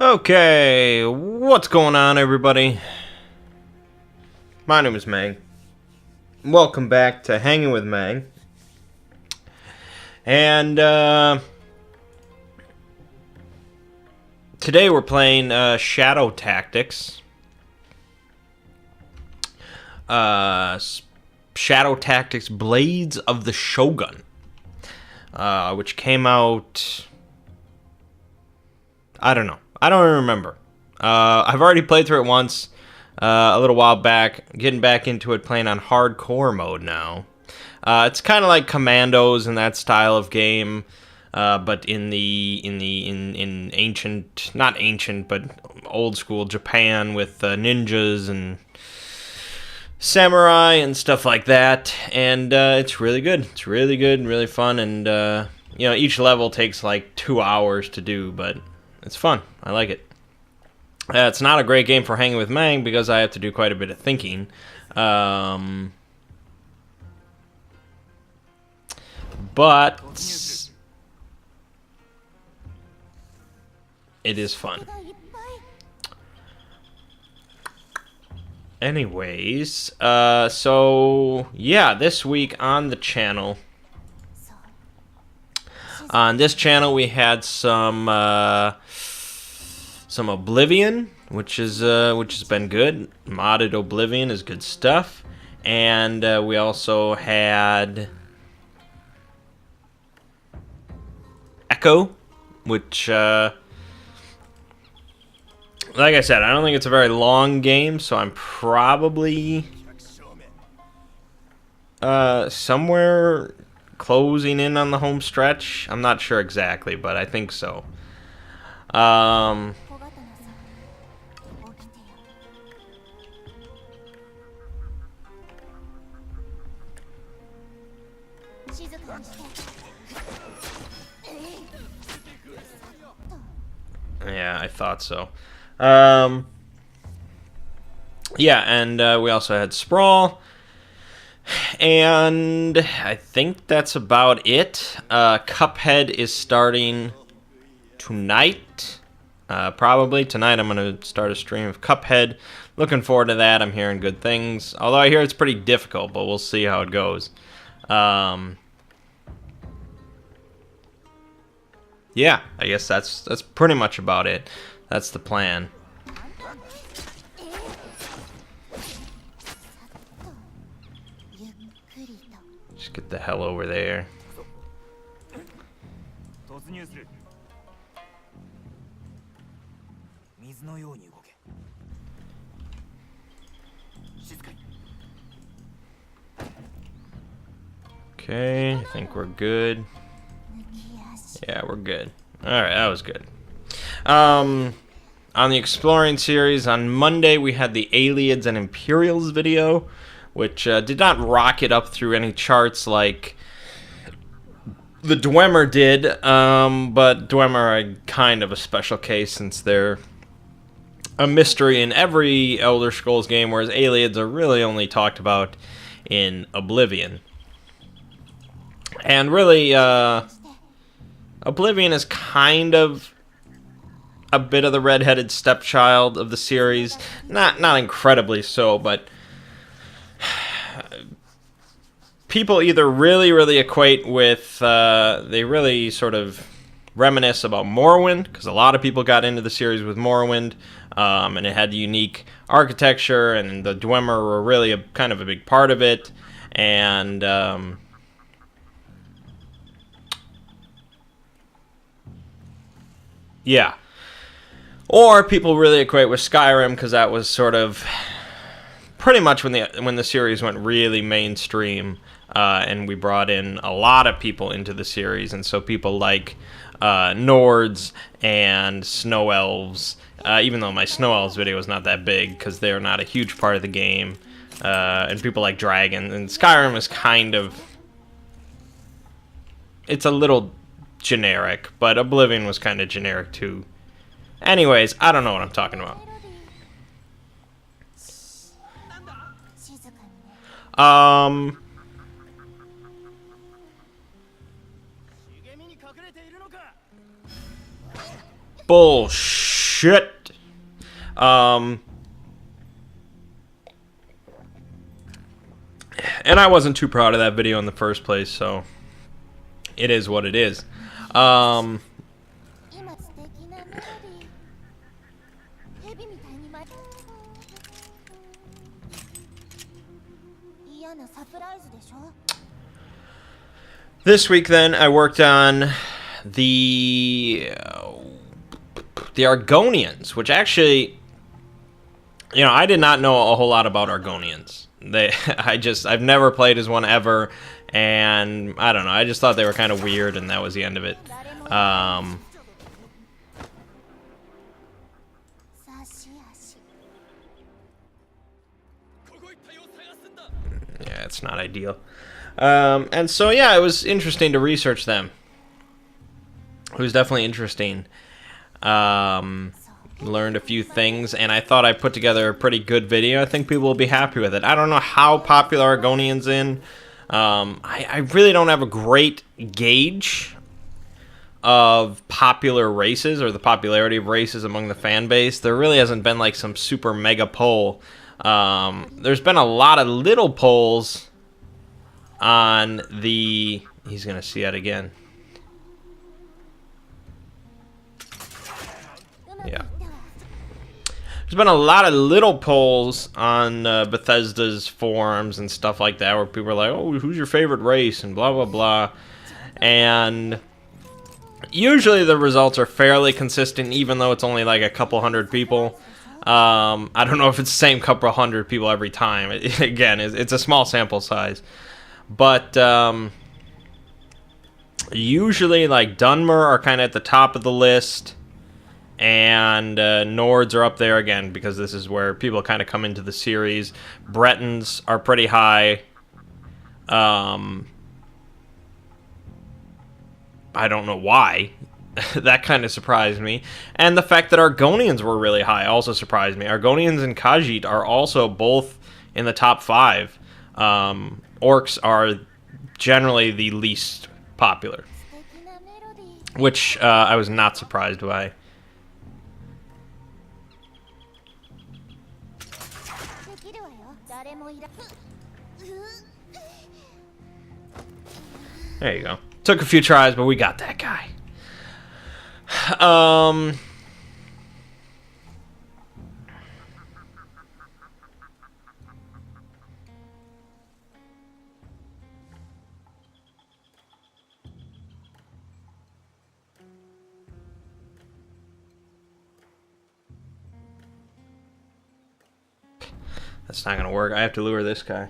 Okay, what's going on, everybody? My name is Mangg. Welcome back to Hanging with Mangg. And today we're playing Shadow Tactics. Shadow Tactics Blades of the Shogun, which came out, I don't know. I don't remember. I've already played through it once, a little while back. Getting back into it, playing on hardcore mode now. It's kind of like Commandos and that style of game, but in ancient, not ancient, but old school Japan with ninjas and samurai and stuff like that. And it's really good. It's really good and really fun. And each level takes like 2 hours to do, but it's fun. I like it. It's not a great game for Hanging with Mangg because I have to do quite a bit of thinking. But it is fun. Anyways, so yeah, this week on the channel. On this channel, we had some Oblivion, which has been good. Modded Oblivion is good stuff, and we also had Echo, which, like I said, I don't think it's a very long game, so I'm probably somewhere closing in on the home stretch. I'm not sure exactly, but I think so. Yeah, I thought so. Yeah, and we also had Sprawl. And I think that's about it. Cuphead is starting tonight. Probably tonight I'm going to start a stream of Cuphead. Looking forward to that. I'm hearing good things. Although I hear it's pretty difficult, but we'll see how it goes. Yeah, I guess that's pretty much about it. That's the plan. Just get the hell over there. Okay, I think we're good. Yeah, we're good. Alright, that was good. On the Exploring series, on Monday we had the Aliens and Imperials video, which did not rocket up through any charts like the Dwemer did, but Dwemer are kind of a special case since they're a mystery in every Elder Scrolls game, whereas Aliens are really only talked about in Oblivion. And really, Oblivion is kind of a bit of the redheaded stepchild of the series. Not incredibly so, but people either really equate with, they really sort of reminisce about Morrowind, because a lot of people got into the series with Morrowind, and it had unique architecture, and the Dwemer were really kind of a big part of it, and yeah. Or people really equate with Skyrim, because that was sort of pretty much when the series went really mainstream, and we brought in a lot of people into the series, and so people like Nords and Snow Elves, even though my Snow Elves video is not that big, because they're not a huge part of the game, and people like Dragon, and Skyrim is kind of, it's a little generic, but Oblivion was kind of generic too. Anyways, I don't know what I'm talking about. Bullshit. shit. And I wasn't too proud of that video in the first place, so it is what it is. This week, then, I worked on the Argonians, which actually, you know, I did not know a whole lot about Argonians. I've never played as one ever, and I don't know, I just thought they were kind of weird, and that was the end of it. Yeah, it's not ideal. And so, yeah, it was interesting to research them. It was definitely interesting. Learned a few things, and I thought I put together a pretty good video. I think people will be happy with it. I don't know how popular Argonian's in. I really don't have a great gauge of popular races or the popularity of races among the fan base. There really hasn't been like some super mega poll. There's been a lot of little polls on the... He's going to see it again. Yeah. There's been a lot of little polls on Bethesda's forums and stuff like that where people are like, oh, who's your favorite race and blah, blah, blah. And usually the results are fairly consistent, even though it's only like a couple hundred people. I don't know if it's the same couple hundred people every time. Again, it's a small sample size. But usually, like, Dunmer are kind of at the top of the list, and Nords are up there again because this is where people kind of come into the series. Bretons are pretty high. I don't know why. That kind of surprised me. And the fact that Argonians were really high also surprised me. Argonians and Khajiit are also both in the top 5. Orcs are generally the least popular, which I was not surprised by. There you go. Took a few tries, but we got that guy. That's not gonna work. I have to lure this guy.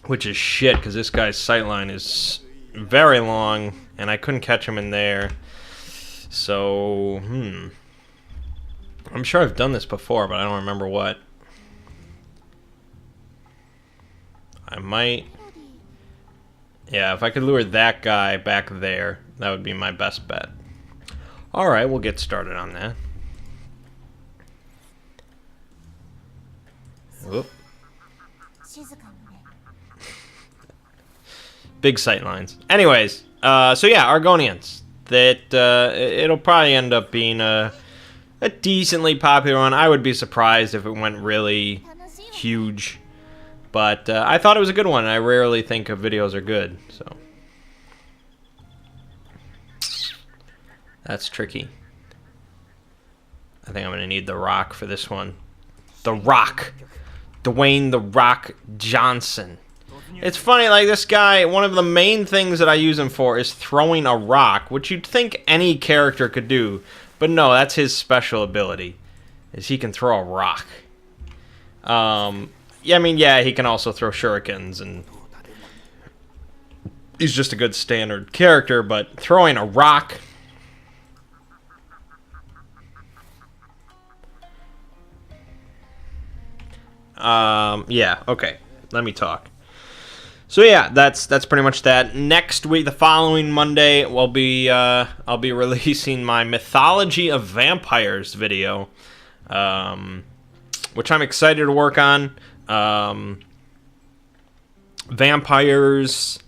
Which is shit, because this guy's sightline is very long, and I couldn't catch him in there. So, I'm sure I've done this before, but I don't remember what. I might... Yeah, if I could lure that guy back there, that would be my best bet. Alright, we'll get started on that. Whoop. Big sightlines. Anyways, so yeah, Argonians. That it'll probably end up being a decently popular one. I would be surprised if it went really huge, but I thought it was a good one. I rarely think of videos are good, so that's tricky. I think I'm gonna need the Rock for this one. The Rock. Dwayne "The Rock" Johnson. It's funny, like, this guy, one of the main things that I use him for is throwing a rock, which you'd think any character could do, but no, that's his special ability, is he can throw a rock. Yeah, I mean, yeah, he can also throw shurikens, and he's just a good standard character, but throwing a rock... yeah, okay. Let me talk. So yeah, that's pretty much that. Next week, the following Monday, I'll be releasing my Mythology of Vampires video, which I'm excited to work on. Vampires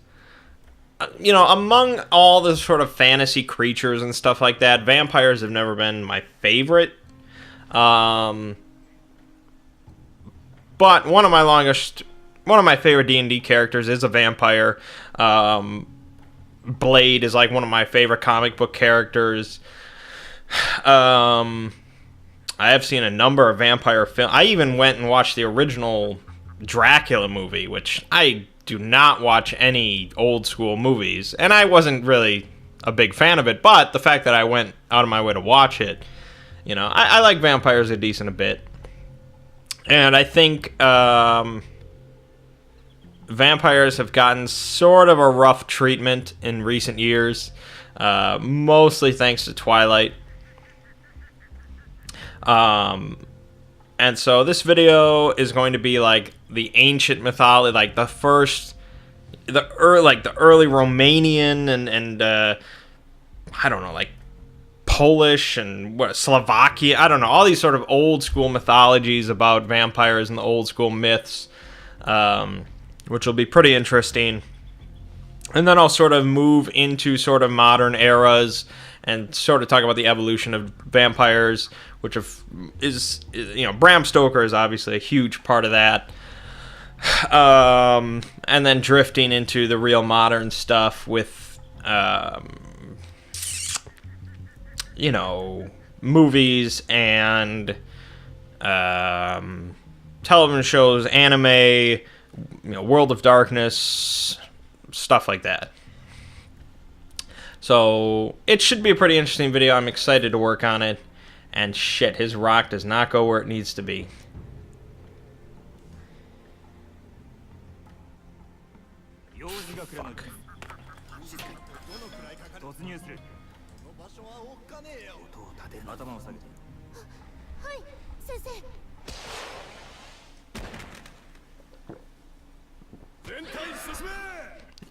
you know, among all the sort of fantasy creatures and stuff like that, vampires have never been my favorite. But one of my favorite D&D characters is a vampire. Blade is like one of my favorite comic book characters. I have seen a number of vampire films. I even went and watched the original Dracula movie, which I do not watch any old school movies, and I wasn't really a big fan of it, but the fact that I went out of my way to watch it, you know, I like vampires a decent bit. And I think vampires have gotten sort of a rough treatment in recent years, mostly thanks to Twilight. And so this video is going to be like the ancient mythology, like the early Romanian and I don't know, like Polish and Slovakia, I don't know, all these sort of old school mythologies about vampires and the old school myths, which will be pretty interesting. And then I'll sort of move into sort of modern eras and sort of talk about the evolution of vampires, which is you know, Bram Stoker is obviously a huge part of that. And then drifting into the real modern stuff with, you know, movies and television shows, anime, you know, World of Darkness, stuff like that. So it should be a pretty interesting video. I'm excited to work on it. And shit, his rock does not go where it needs to be. Fuck.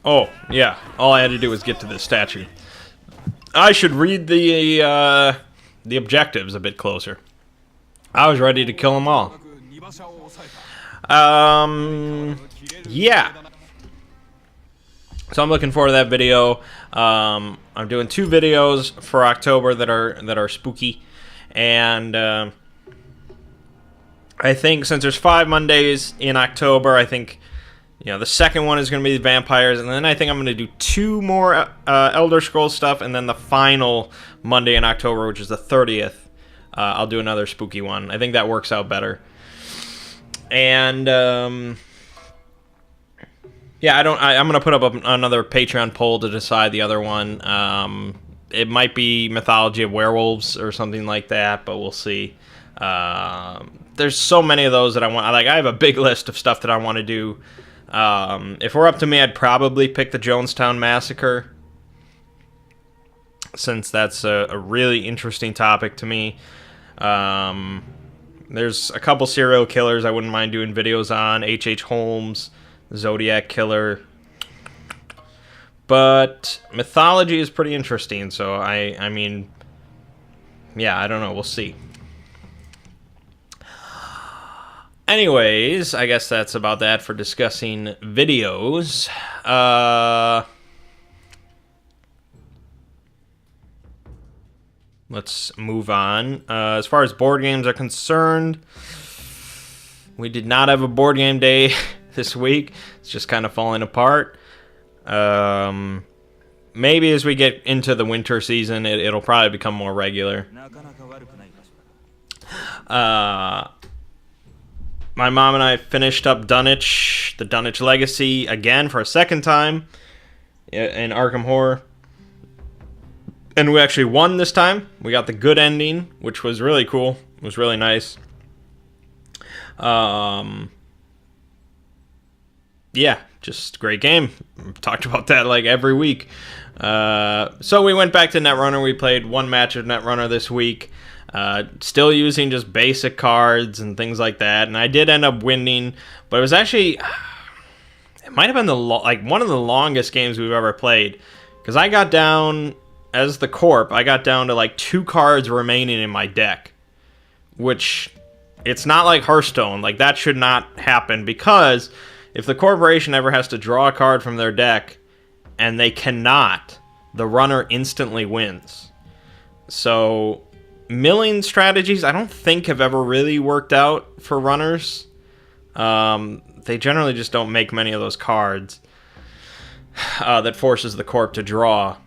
Oh, yeah. All I had to do was get to this statue. I should read the objectives a bit closer. I was ready to kill them all. Yeah. So I'm looking forward to that video. I'm doing 2 videos for October that are spooky, and I think since there's 5 Mondays in October, I think, you know, the second one is going to be the vampires, and then I think I'm going to do 2 more Elder Scrolls stuff, and then the final Monday in October, which is the 30th, I'll do another spooky one. I think that works out better. And yeah, I'm going to put up another Patreon poll to decide the other one. It might be Mythology of Werewolves or something like that, but we'll see. There's so many of those that I want. Like, I have a big list of stuff that I want to do. If we're up to me, I'd probably pick the Jonestown Massacre, since that's a really interesting topic to me. There's a couple serial killers I wouldn't mind doing videos on. H.H. Holmes, Zodiac Killer. But mythology is pretty interesting, so I mean, yeah, I don't know. We'll see. Anyways, I guess that's about that for discussing videos. Let's move on. As far as board games are concerned, we did not have a board game day this week. It's just kind of falling apart. Maybe as we get into the winter season, it'll probably become more regular. My mom and I finished up Dunwich, the Dunwich Legacy, again for a second time in Arkham Horror. And we actually won this time. We got the good ending, which was really cool. It was really nice. Yeah, just great game. We've talked about that like every week. So we went back to Netrunner. We played 1 match of Netrunner this week. Still using just basic cards and things like that. And I did end up winning, but it was actually, it might have been one of the longest games we've ever played. Because I got down, as the Corp, I got down to like 2 cards remaining in my deck. Which, it's not like Hearthstone. Like, that should not happen, because if the corporation ever has to draw a card from their deck, and they cannot, the runner instantly wins. So milling strategies, I don't think have ever really worked out for runners. They generally just don't make many of those cards that forces the corp to draw.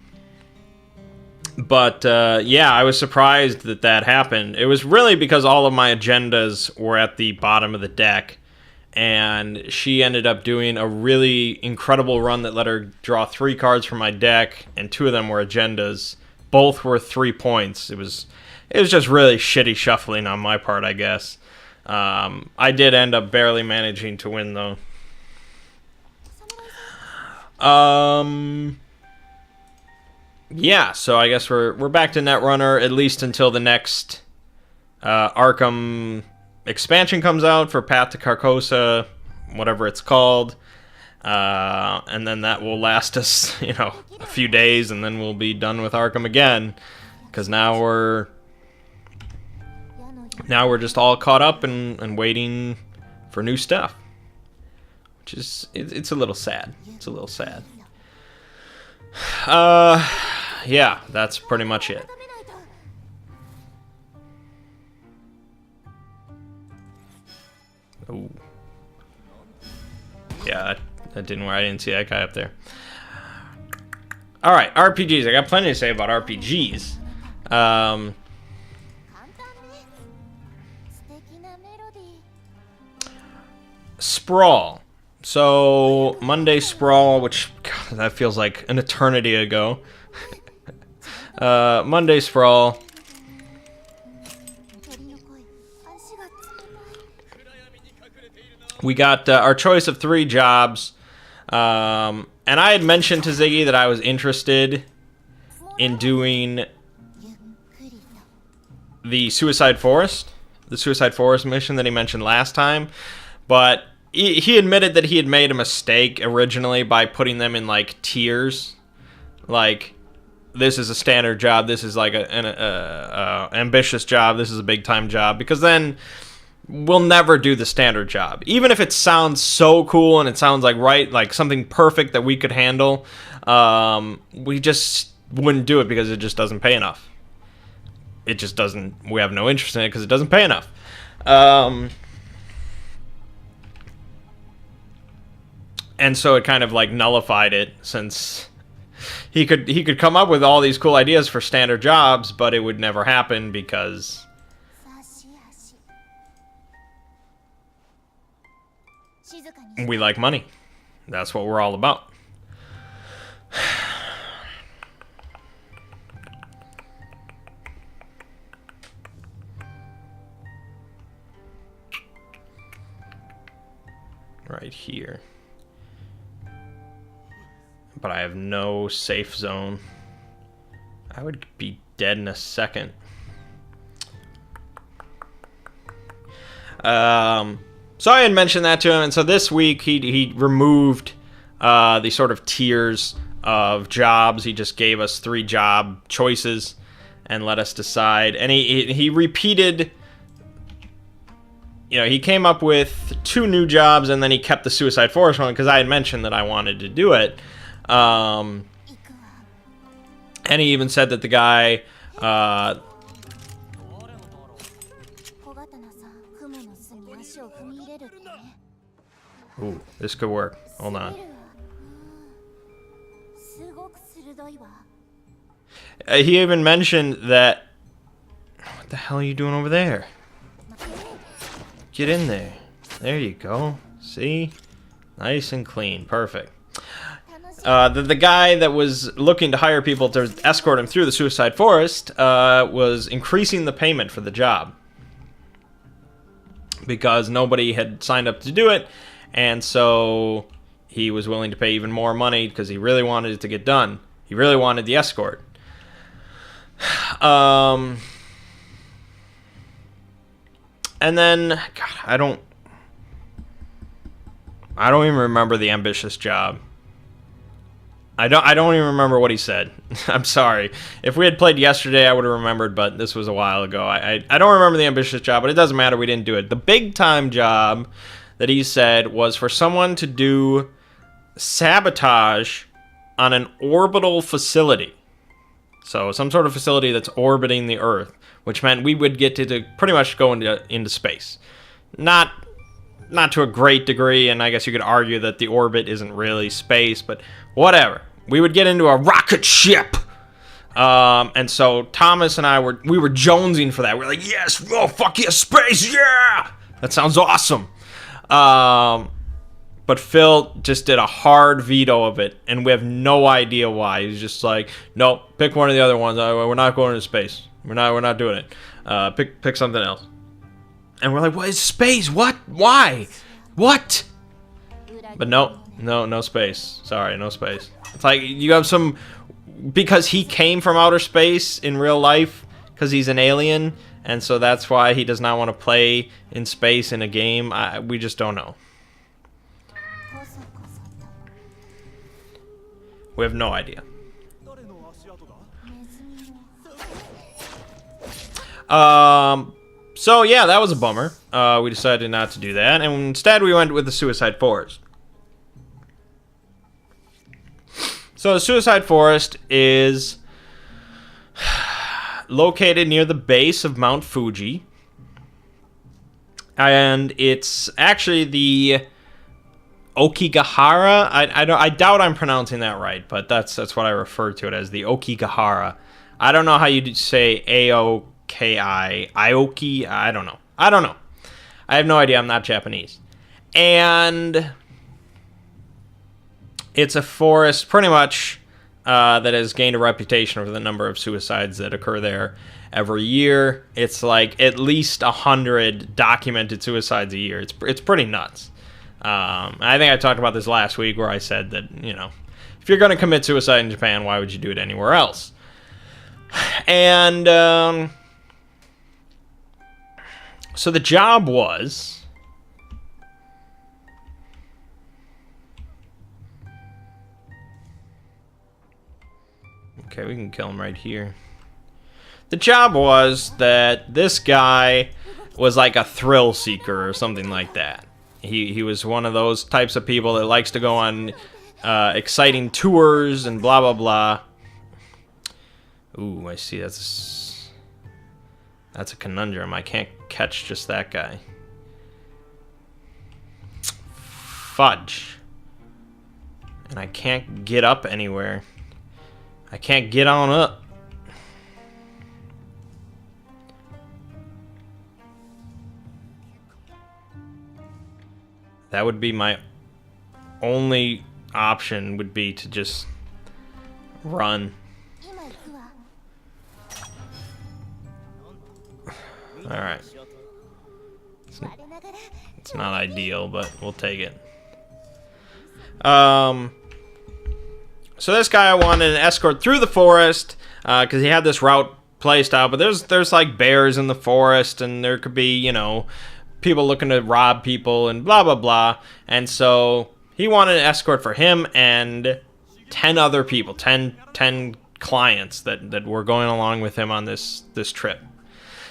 But yeah, I was surprised that that happened. It was really because all of my agendas were at the bottom of the deck, and she ended up doing a really incredible run that let her draw 3 cards from my deck, and 2 of them were agendas. Both were 3 points. It was just really shitty shuffling on my part, I guess. I did end up barely managing to win, though. Yeah, so I guess we're back to Netrunner, at least until the next Arkham expansion comes out for Path to Carcosa, whatever it's called. And then that will last us, a few days, and then we'll be done with Arkham again. Because now we're just all caught up and waiting for new stuff. Which is, it's a little sad. It's a little sad. Yeah, that's pretty much it. Oh. Yeah, that didn't work. I didn't see that guy up there. Alright, RPGs. I got plenty to say about RPGs. Sprawl. So, Monday Sprawl, which, God, that feels like an eternity ago. Monday Sprawl. We got our choice of 3 jobs. And I had mentioned to Ziggy that I was interested in doing the Suicide Forest mission that he mentioned last time. But he admitted that he had made a mistake originally by putting them in, like, tiers. Like, this is a standard job, this is like an ambitious job, this is a big-time job. Because then we'll never do the standard job. Even if it sounds so cool and it sounds like something perfect that we could handle, we just wouldn't do it because it just doesn't pay enough. It just doesn't, we have no interest in it because it doesn't pay enough. And so it kind of like nullified it, since he could come up with all these cool ideas for standard jobs, but it would never happen because we like money. That's what we're all about. Right here. But I have no safe zone. I would be dead in a second. So I had mentioned that to him, and so this week he removed the sort of tiers of jobs. He just gave us 3 job choices and let us decide. And he repeated, he came up with 2 new jobs, and then he kept the Suicide Forest one because I had mentioned that I wanted to do it. And he even said that the guy, ooh, this could work. Hold on. He even mentioned that, what the hell are you doing over there? Get in there. There you go. See? Nice and clean. Perfect. The guy that was looking to hire people to escort him through the Suicide Forest was increasing the payment for the job because nobody had signed up to do it, and so he was willing to pay even more money because he really wanted it to get done. He really wanted the escort. And then, God, I don't even remember the ambitious job. I don't even remember what he said. I'm sorry. If we had played yesterday, I would have remembered, but this was a while ago. I don't remember the ambitious job, but it doesn't matter. We didn't do it. The big time job that he said was for someone to do sabotage on an orbital facility. So some sort of facility that's orbiting the Earth, which meant we would get to pretty much go into space. Not to a great degree, and I guess you could argue that the orbit isn't really space, but whatever. We would get into a rocket ship. And so Thomas and I were jonesing for that. We're like, yes, oh fuck yeah, space, yeah! That sounds awesome. But Phil just did a hard veto of it, and we have no idea why. He's just like, no, pick one of the other ones. We're not going into space. We're not doing it. Pick something else. And we're like, what is space? What? Why? What? But no space. Sorry, no space. It's like you have some, because he came from outer space in real life, because he's an alien, and so that's why he does not want to play in space in a game. We just don't know. We have no idea. So yeah, that was a bummer. We decided not to do that, and instead we went with the Suicide Forest. So the Suicide Forest is located near the base of Mount Fuji, and it's actually the Okigahara. I doubt I'm pronouncing that right, but that's what I refer to it as, the Okigahara. I don't know how you say Aoki, Ioki. I don't know. I have no idea. I'm not Japanese. And it's a forest pretty much that has gained a reputation for the number of suicides that occur there every year. It's like at least 100 documented suicides a year. It's pretty nuts. I think I talked about this last week where I said that, you know, if you're going to commit suicide in Japan, why would you do it anywhere else? And so the job was okay, we can kill him right here. The job was that this guy was like a thrill seeker or something like that. He was one of those types of people that likes to go on exciting tours and blah, blah, blah. Ooh, I see. That's a conundrum. I can't catch just that guy. Fudge. And I can't get up anywhere. I can't get on up. That would be my only option, would be to just run. Alright. It's not ideal, but we'll take it. So this guy wanted an escort through the forest, because he had this route placed out, but there's like bears in the forest, and there could be, you know, people looking to rob people and blah, blah, blah. And so he wanted an escort for him and 10 other people, 10 clients that were going along with him on this trip.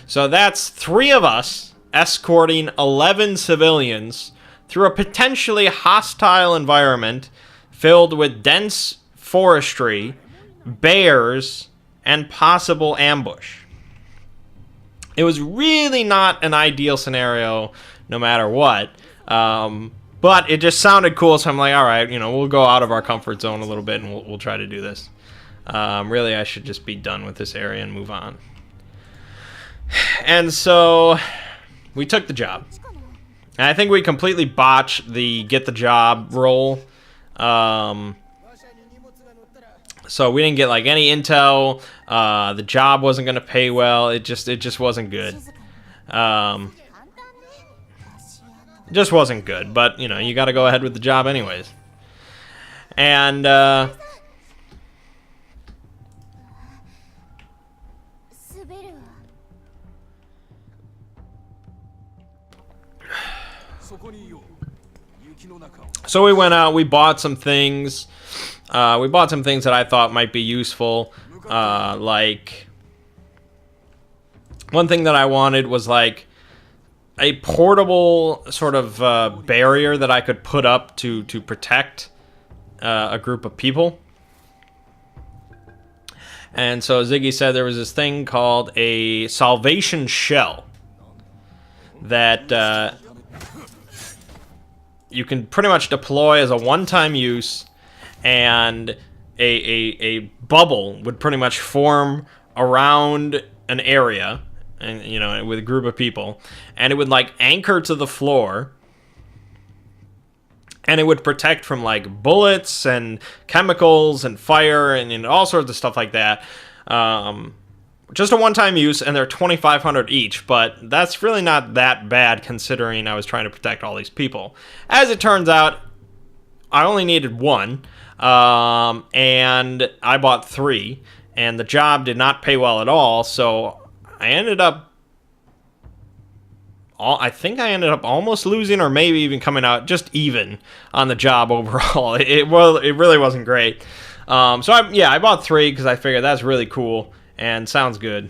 So that's 3 of us escorting 11 civilians through a potentially hostile environment filled with dense forestry, bears, and possible ambush. It was really not an ideal scenario, no matter what. But it just sounded cool, so I'm like, all right, you know, we'll go out of our comfort zone a little bit, and we'll try to do this. Really, I should just be done with this area and move on. And so we took the job. And I think we completely botched the get the job role. So we didn't get like any intel. The job wasn't going to pay well. It just wasn't good. Just wasn't good. But you know, you got to go ahead with the job anyways. And so we went out. We bought some things. We bought some things that I thought might be useful. Like, one thing that I wanted was like a portable sort of barrier that I could put up to protect a group of people. And so Ziggy said there was this thing called a salvation shell that you can pretty much deploy as a one-time use, and a bubble would pretty much form around an area, and you know, with a group of people, and it would like anchor to the floor, and it would protect from like bullets and chemicals and fire and all sorts of stuff like that. Just a one-time use, and they're 2,500 each, but that's really not that bad considering I was trying to protect all these people. As it turns out, I only needed one, and I bought 3, and the job did not pay well at all, so I ended up, I think I ended up almost losing, or maybe even coming out just even on the job overall. It really wasn't great. So I bought 3 because I figured that's really cool and sounds good.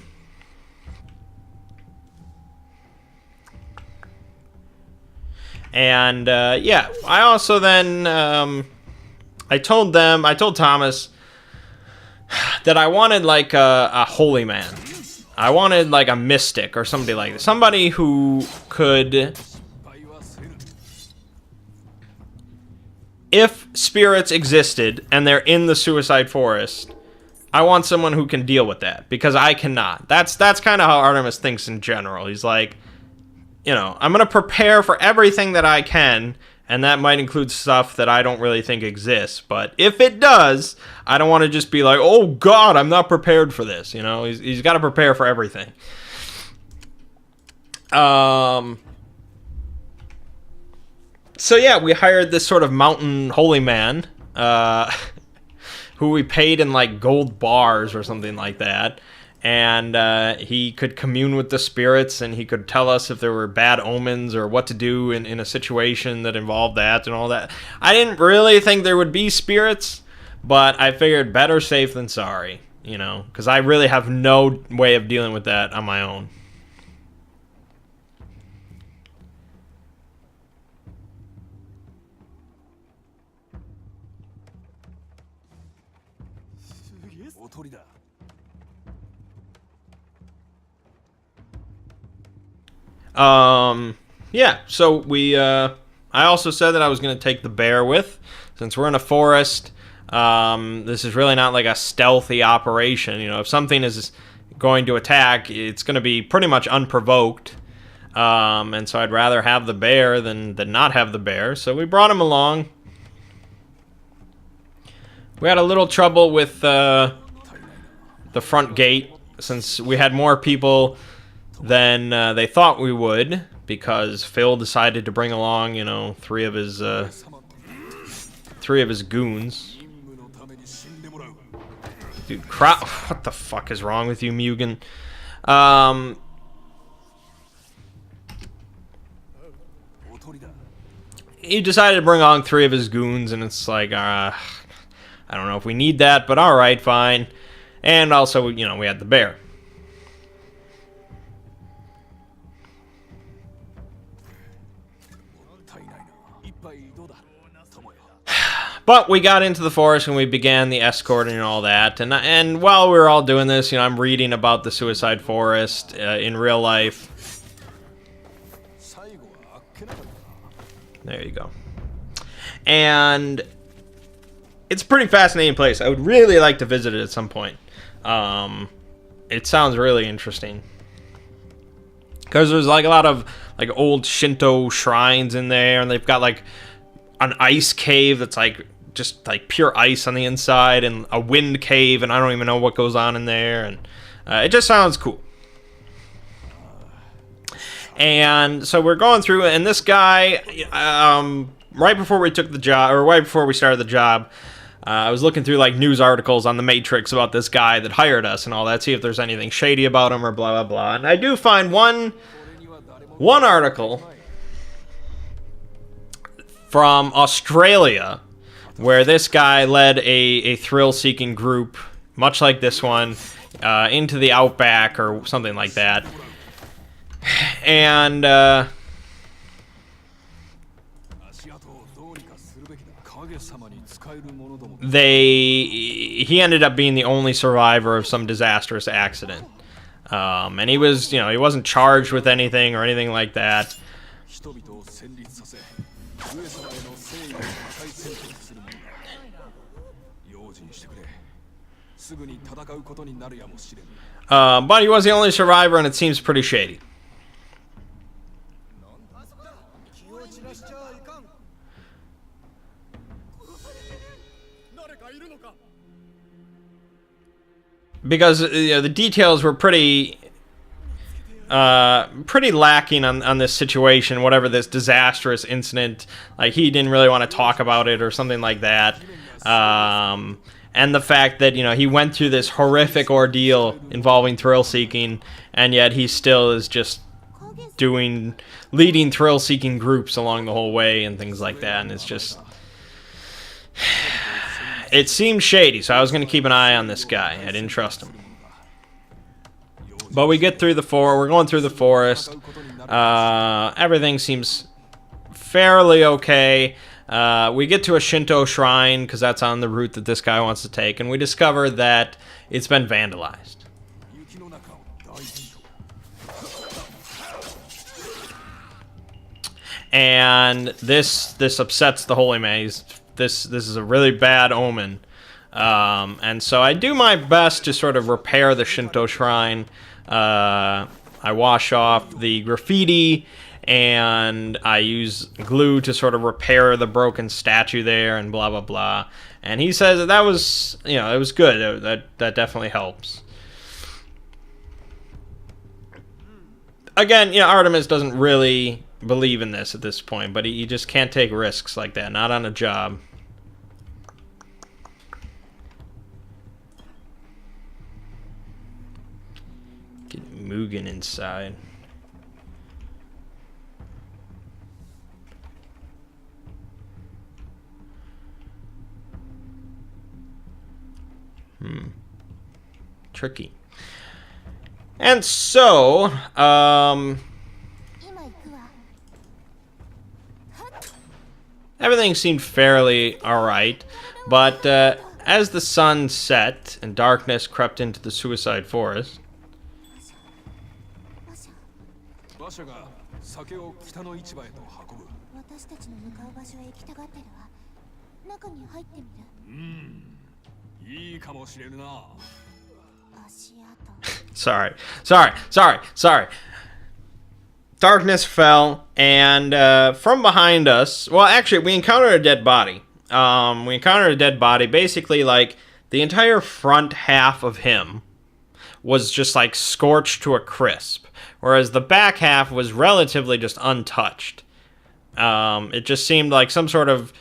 And yeah, I also then I told Thomas that I wanted like a holy man. I wanted like a mystic or somebody like that. Somebody who could, if spirits existed and they're in the suicide forest, I want someone who can deal with that, because I cannot. That's kind of how Artemis thinks in general. He's like, you know, I'm going to prepare for everything that I can, and that might include stuff that I don't really think exists. But if it does, I don't want to just be like, oh God, I'm not prepared for this. You know, he's got to prepare for everything. So yeah, we hired this sort of mountain holy man, who we paid in like gold bars or something like that. And he could commune with the spirits, and he could tell us if there were bad omens or what to do in a situation that involved that and all that. I didn't really think there would be spirits, but I figured better safe than sorry, you know, because I really have no way of dealing with that on my own. Yeah, so I also said that I was going to take the bear with, since we're in a forest. This is really not like a stealthy operation. You know, if something is going to attack, it's going to be pretty much unprovoked. And so I'd rather have the bear than not have the bear. So we brought him along. We had a little trouble with the front gate, since we had more people than they thought we would, because Phil decided to bring along, you know, 3 of his goons. Dude, what the fuck is wrong with you, Mugen? He decided to bring along 3 of his goons, and it's like, I don't know if we need that, but all right, fine. And also, you know, we had the bear. But we got into the forest and we began the escorting and all that. And while we were all doing this, you know, I'm reading about the suicide forest in real life. There you go. And it's a pretty fascinating place. I would really like to visit it at some point. It sounds really interesting, because there's like a lot of like old Shinto shrines in there, and they've got like an ice cave that's like just like pure ice on the inside, and a wind cave, and I don't even know what goes on in there, and it just sounds cool. And so we're going through, and this guy, right before we took the job, or right before we started the job, I was looking through like news articles on the Matrix about this guy that hired us and all that, see if there's anything shady about him or blah blah blah. And I do find one article from Australia where this guy led a thrill-seeking group, much like this one, into the outback or something like that. And he ended up being the only survivor of some disastrous accident. And he was, he wasn't charged with anything or anything like that. But he was the only survivor, and it seems pretty shady. Because the details were pretty lacking on this situation, whatever this disastrous incident. Like, he didn't really want to talk about it or something like that. And the fact that, he went through this horrific ordeal involving thrill-seeking, and yet he still is just leading thrill-seeking groups along the whole way and things like that, and it's just... It seemed shady, so I was going to keep an eye on this guy. I didn't trust him. But we get through we're going through the forest. Everything seems fairly okay. We get to a Shinto shrine, because that's on the route that this guy wants to take, and we discover that it's been vandalized. And this upsets the holy man. This is a really bad omen. And so I do my best to sort of repair the Shinto shrine. I wash off the graffiti, and I use glue to sort of repair the broken statue there, and blah, blah, blah. And he says that was, it was good. That definitely helps. Again, Artemis doesn't really believe in this at this point, but he just can't take risks like that, not on a job. Get Mugen inside. Tricky. And so, everything seemed fairly alright, but as the sun set and darkness crept into the suicide forest, Sorry. Darkness fell, and from behind us... Well, actually, we encountered a dead body. Basically, like, the entire front half of him was just, like, scorched to a crisp, whereas the back half was relatively just untouched. It just seemed like some sort of...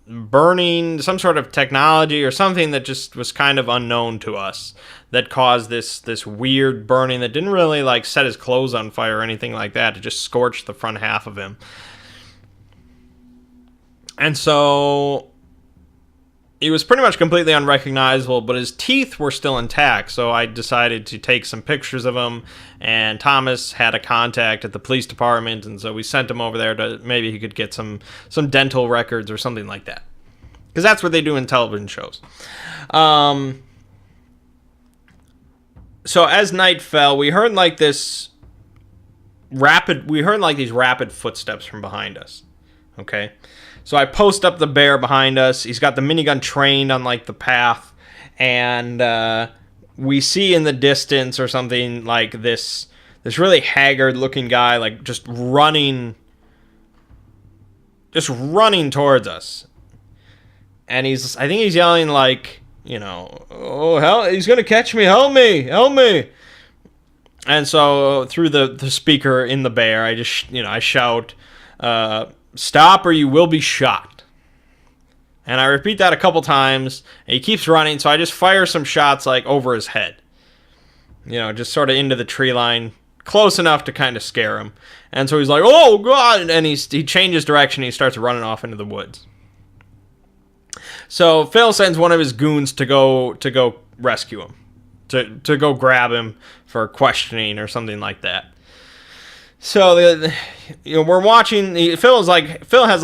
burning, some sort of technology or something that just was kind of unknown to us that caused this weird burning that didn't really like set his clothes on fire or anything like that. It just scorched the front half of him. And so he was pretty much completely unrecognizable, but his teeth were still intact, so I decided to take some pictures of him, and Thomas had a contact at the police department, and so we sent him over there to maybe he could get some dental records or something like that. Because that's what they do in television shows. So as night fell, we heard like these rapid footsteps from behind us. Okay? So I post up the bear behind us. He's got the minigun trained on, like, the path. And we see in the distance or something, like, this really haggard-looking guy, like, just running towards us. And I think he's yelling, like, oh, hell, he's going to catch me. Help me. Help me. And so through the speaker in the bear, I just, I shout, stop or you will be shot. And I repeat that a couple times, and he keeps running, so I just fire some shots, like, over his head. Just sort of into the tree line, close enough to kind of scare him. And so he's like, oh, God! And he changes direction, and he starts running off into the woods. So Phil sends one of his goons to go rescue him, to go grab him for questioning or something like that. So we're watching. Phil has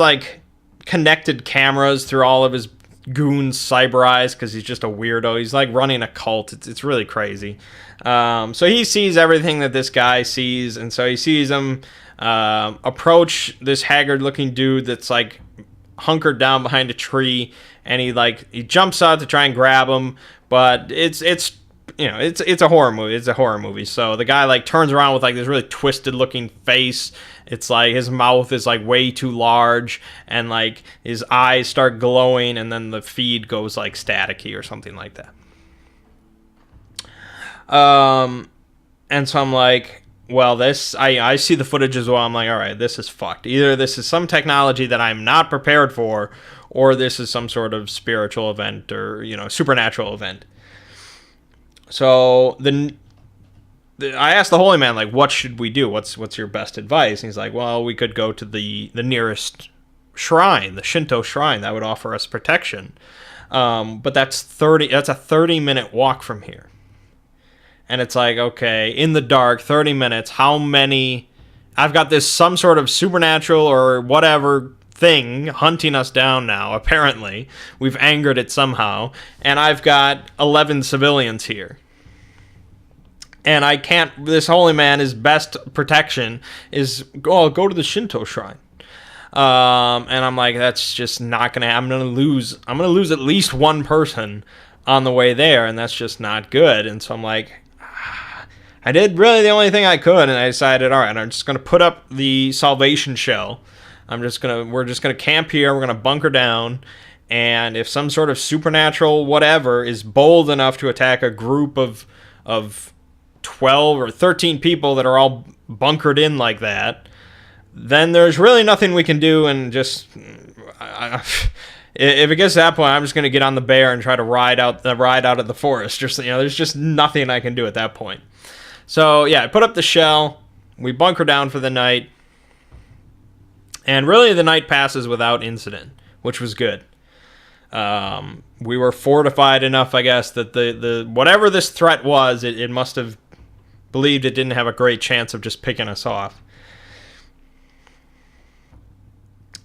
connected cameras through all of his goons' cyber eyes because he's just a weirdo. He's like running a cult. It's really crazy. So he sees everything that this guy sees, and so he sees him approach this haggard-looking dude that's like hunkered down behind a tree, and he jumps out to try and grab him, but it's a horror movie. It's a horror movie. So the guy like turns around with like this really twisted looking face. It's like his mouth is like way too large, and like his eyes start glowing, and then the feed goes like staticky or something like that. And so I'm like, well, I see the footage as well. I'm like, all right, this is fucked. Either this is some technology that I'm not prepared for, or this is some sort of spiritual event or, supernatural event. So I asked the holy man, like, what should we do? What's your best advice? And he's like, well, we could go to the nearest shrine, the Shinto shrine that would offer us protection. But that's a 30-minute walk from here. And it's like, okay, in the dark, 30 minutes, how many... I've got some sort of supernatural or whatever thing hunting us down now, apparently. We've angered it somehow. And I've got 11 civilians here. And I can't... This holy man, his best protection is, go to the Shinto shrine. And I'm like, that's just not going to... I'm going to lose at least one person on the way there, and that's just not good. And so I'm like... I did really the only thing I could, and I decided, all right, I'm just going to put up the salvation shell. We're just going to camp here. We're going to bunker down. And if some sort of supernatural whatever is bold enough to attack a group of 12 or 13 people that are all bunkered in like that, then there's really nothing we can do. And just, if it gets to that point, I'm just going to get on the bear and try to ride out of the forest. Just, there's just nothing I can do at that point. So, yeah, I put up the shell, we bunker down for the night, and really the night passes without incident, which was good. We were fortified enough, I guess, that the whatever this threat was, it must have believed it didn't have a great chance of just picking us off.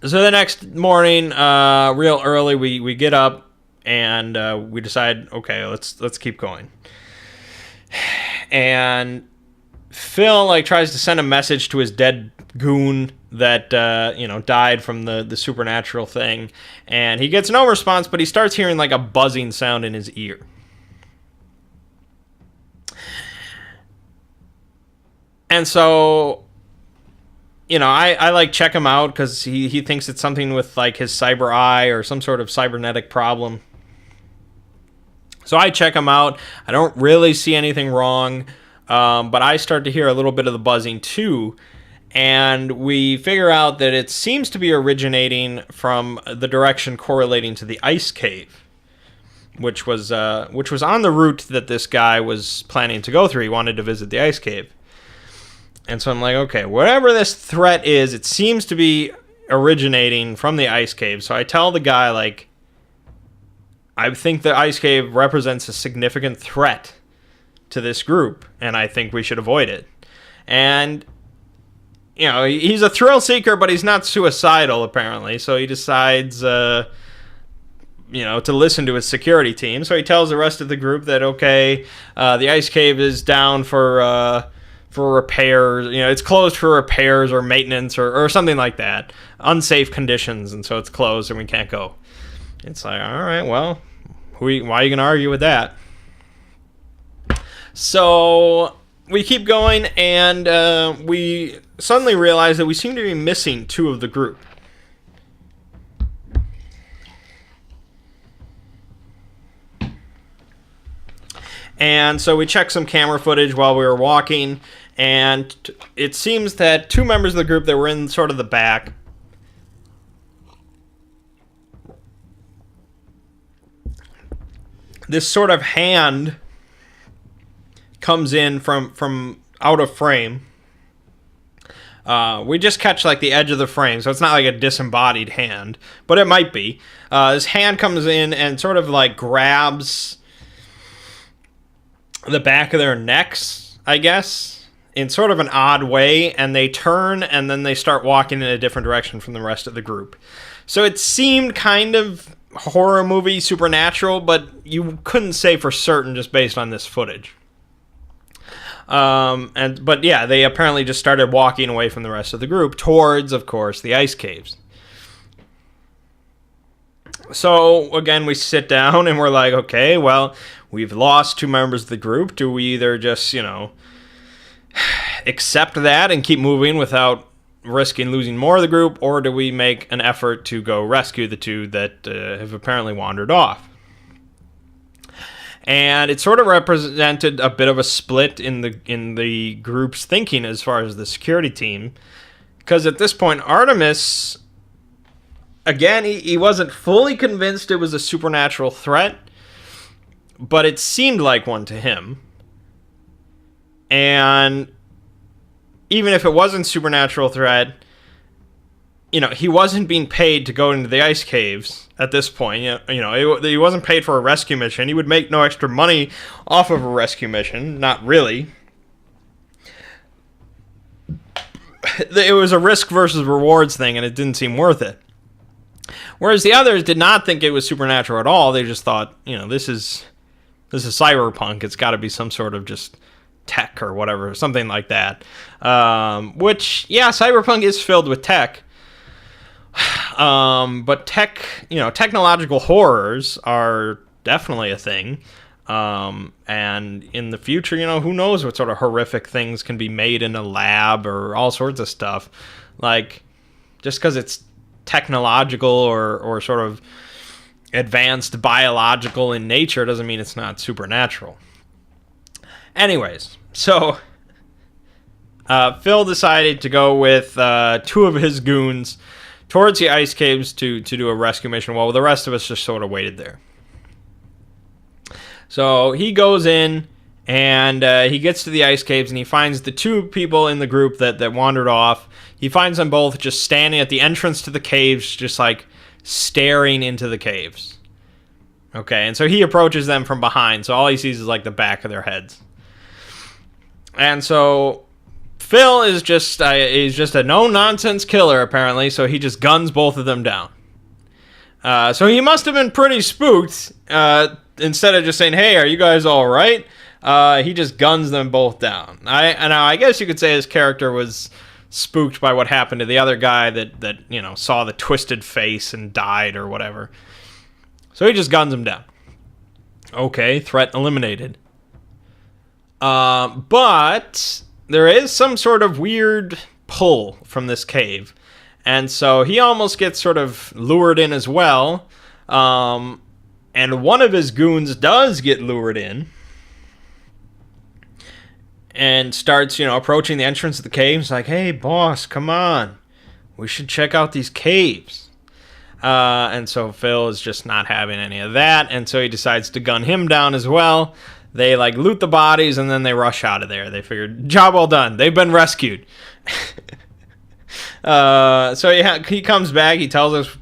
So the next morning, real early, we get up, and we decide, okay, let's keep going. And Phil tries to send a message to his dead goon that died from the supernatural thing, and he gets no response, but he starts hearing a buzzing sound in his ear. And so I check him out because he thinks it's something with his cyber eye or some sort of cybernetic problem. So I check him out. I don't really see anything wrong, but I start to hear a little bit of the buzzing too, and we figure out that it seems to be originating from the direction correlating to the ice cave, which was on the route that this guy was planning to go through. He wanted to visit the ice cave. And so I'm like, okay, whatever this threat is, it seems to be originating from the ice cave. So I tell the guy, I think the ice cave represents a significant threat to this group, and I think we should avoid it. And, he's a thrill seeker, but he's not suicidal, apparently. So he decides, to listen to his security team. So he tells the rest of the group that, okay, the ice cave is down for repairs. It's closed for repairs or maintenance or something like that. Unsafe conditions, and so it's closed and we can't go. It's like, all right, well, why are you going to argue with that? So we keep going, and we suddenly realize that we seem to be missing two of the group. And so we checked some camera footage while we were walking, and it seems that two members of the group that were in sort of the back, this sort of hand comes in from out of frame. We just catch the edge of the frame, so it's not like a disembodied hand, but it might be. This hand comes in and sort of grabs the back of their necks, I guess, in sort of an odd way, and they turn, and then they start walking in a different direction from the rest of the group. So it seemed kind of horror movie, supernatural, but you couldn't say for certain just based on this footage. But yeah, they apparently just started walking away from the rest of the group towards, of course, the ice caves. So again, we sit down and we're like, okay, well, we've lost 2 members of the group. Do we either just, accept that and keep moving without risking losing more of the group, or do we make an effort to go rescue the 2 that have apparently wandered off? And it sort of represented a bit of a split in the group's thinking as far as the security team, because at this point, Artemis, again, he wasn't fully convinced it was a supernatural threat, but it seemed like one to him. And even if it wasn't a supernatural threat, he wasn't being paid to go into the ice caves at this point. He wasn't paid for a rescue mission. He would make no extra money off of a rescue mission. Not really. It was a risk versus rewards thing, and it didn't seem worth it. Whereas the others did not think it was supernatural at all. They just thought, this is cyberpunk. It's got to be some sort of just tech or whatever, something like that. Which, yeah, cyberpunk is filled with tech. But technological horrors are definitely a thing. And in the future, who knows what sort of horrific things can be made in a lab or all sorts of stuff. Like, just because it's technological or sort of advanced biological in nature doesn't mean it's not supernatural. Anyways, so Phil decided to go with 2 of his goons towards the ice caves to do a rescue mission, while the rest of us just sort of waited there. So he goes in, and he gets to the ice caves, and he finds the 2 people in the group that wandered off. He finds them both just standing at the entrance to the caves, just like staring into the caves. Okay, and so he approaches them from behind, so all he sees is like the back of their heads. And so Phil is just a no-nonsense killer, apparently, so he just guns both of them down. So he must have been pretty spooked. Instead of just saying, hey, are you guys all right? He just guns them both down. I guess you could say his character was spooked by what happened to the other guy that saw the twisted face and died or whatever. So he just guns him down. Okay, threat eliminated. But there is some sort of weird pull from this cave. And so he almost gets sort of lured in as well. And one of his goons does get lured in. And starts, approaching the entrance of the caves. Like, hey, boss, come on. We should check out these caves. And so Phil is just not having any of that. And so he decides to gun him down as well. They, loot the bodies, and then they rush out of there. They figured, job well done. They've been rescued. So he comes back. He tells us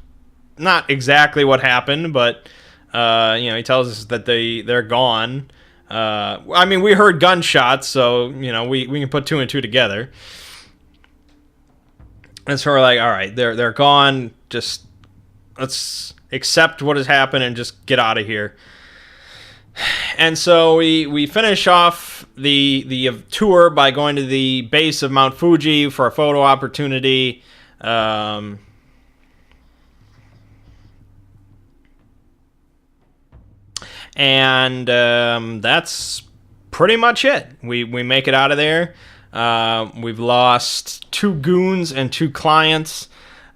not exactly what happened, but, he tells us that they're gone. We heard gunshots, so, we can put 2 and 2 together. And so we're like, all right, they're gone. Just let's accept what has happened and just get out of here. And so we finish off the tour by going to the base of Mount Fuji for a photo opportunity. And that's pretty much it. We make it out of there. We've lost 2 goons and 2 clients.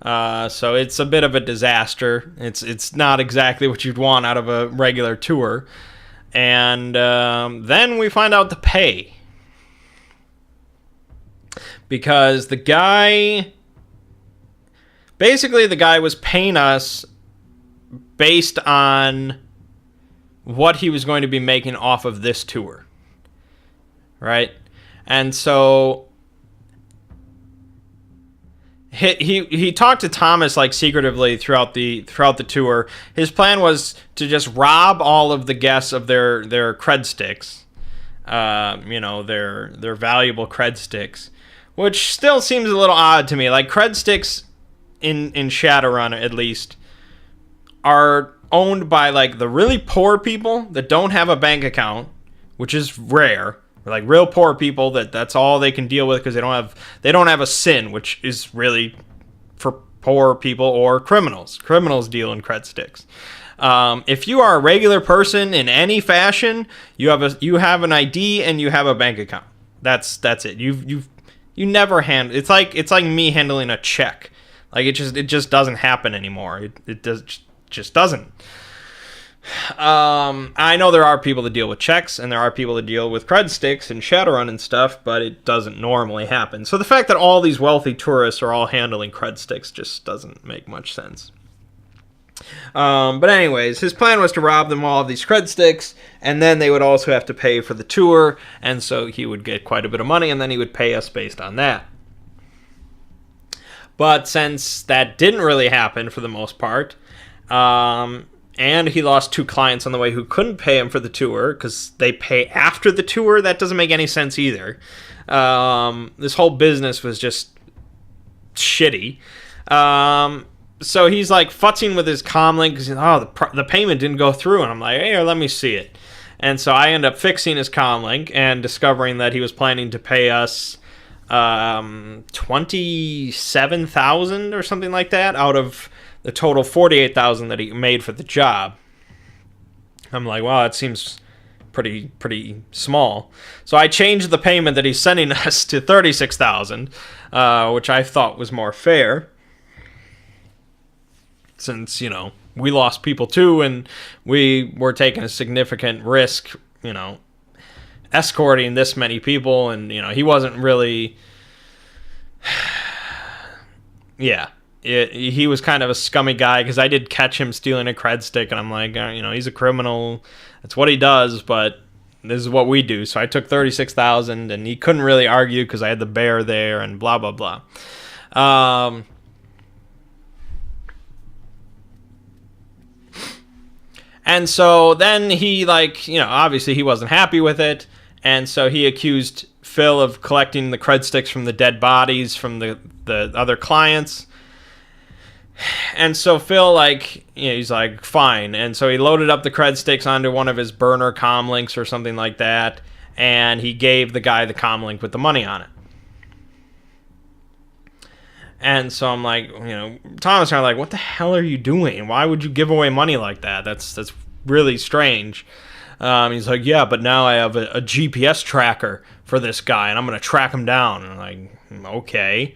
So it's a bit of a disaster. It's not exactly what you'd want out of a regular tour. And then we find out the pay. Because the guy was paying us based on what he was going to be making off of this tour. Right? And so he talked to Thomas secretively throughout the tour. His plan was to just rob all of the guests of their cred sticks, their valuable cred sticks, which still seems a little odd to me. Cred sticks in Shadowrun, at least, are owned by like the really poor people that don't have a bank account, which is rare. Like real poor people that's all they can deal with because they don't have a sin, which is really for poor people or criminals. Criminals deal in cred sticks. If you are a regular person in any fashion, you have an ID and you have a bank account. That's it. You never it's like me handling a check. Like it just doesn't happen anymore. It just doesn't. I know there are people that deal with checks and there are people that deal with cred sticks and Shadowrun and stuff, but it doesn't normally happen. So the fact that all these wealthy tourists are all handling cred sticks just doesn't make much sense. But anyways, his plan was to rob them all of these cred sticks, and then they would also have to pay for the tour, and so he would get quite a bit of money, and then he would pay us based on that. But since that didn't really happen for the most part, and he lost 2 clients on the way who couldn't pay him for the tour because they pay after the tour, that doesn't make any sense either. This whole business was just shitty. So he's like futzing with his comlink because the payment didn't go through, and I'm like, hey, let me see it. And so I end up fixing his comlink and discovering that he was planning to pay us $27,000 or something like that out of the total $48,000 that he made for the job. I'm like, wow, that seems pretty small. So I changed the payment that he's sending us to $36,000, which I thought was more fair. Since, we lost people too, and we were taking a significant risk, escorting this many people, and, he wasn't really... yeah. He was kind of a scummy guy, because I did catch him stealing a cred stick, and I'm like, he's a criminal. That's what he does, but this is what we do. So I took $36,000, and he couldn't really argue because I had the bear there, and blah, blah, blah. And so then he, obviously he wasn't happy with it, and so he accused Phil of collecting the cred sticks from the dead bodies from the other clients. And so Phil, he's like, fine. And so he loaded up the cred sticks onto one of his burner comlinks or something like that, and he gave the guy the comlink with the money on it. And so I'm like, Thomas and I are like, what the hell are you doing? Why would you give away money like that? That's really strange. He's like, yeah, but now I have a GPS tracker for this guy, and I'm going to track him down. And I'm like, okay.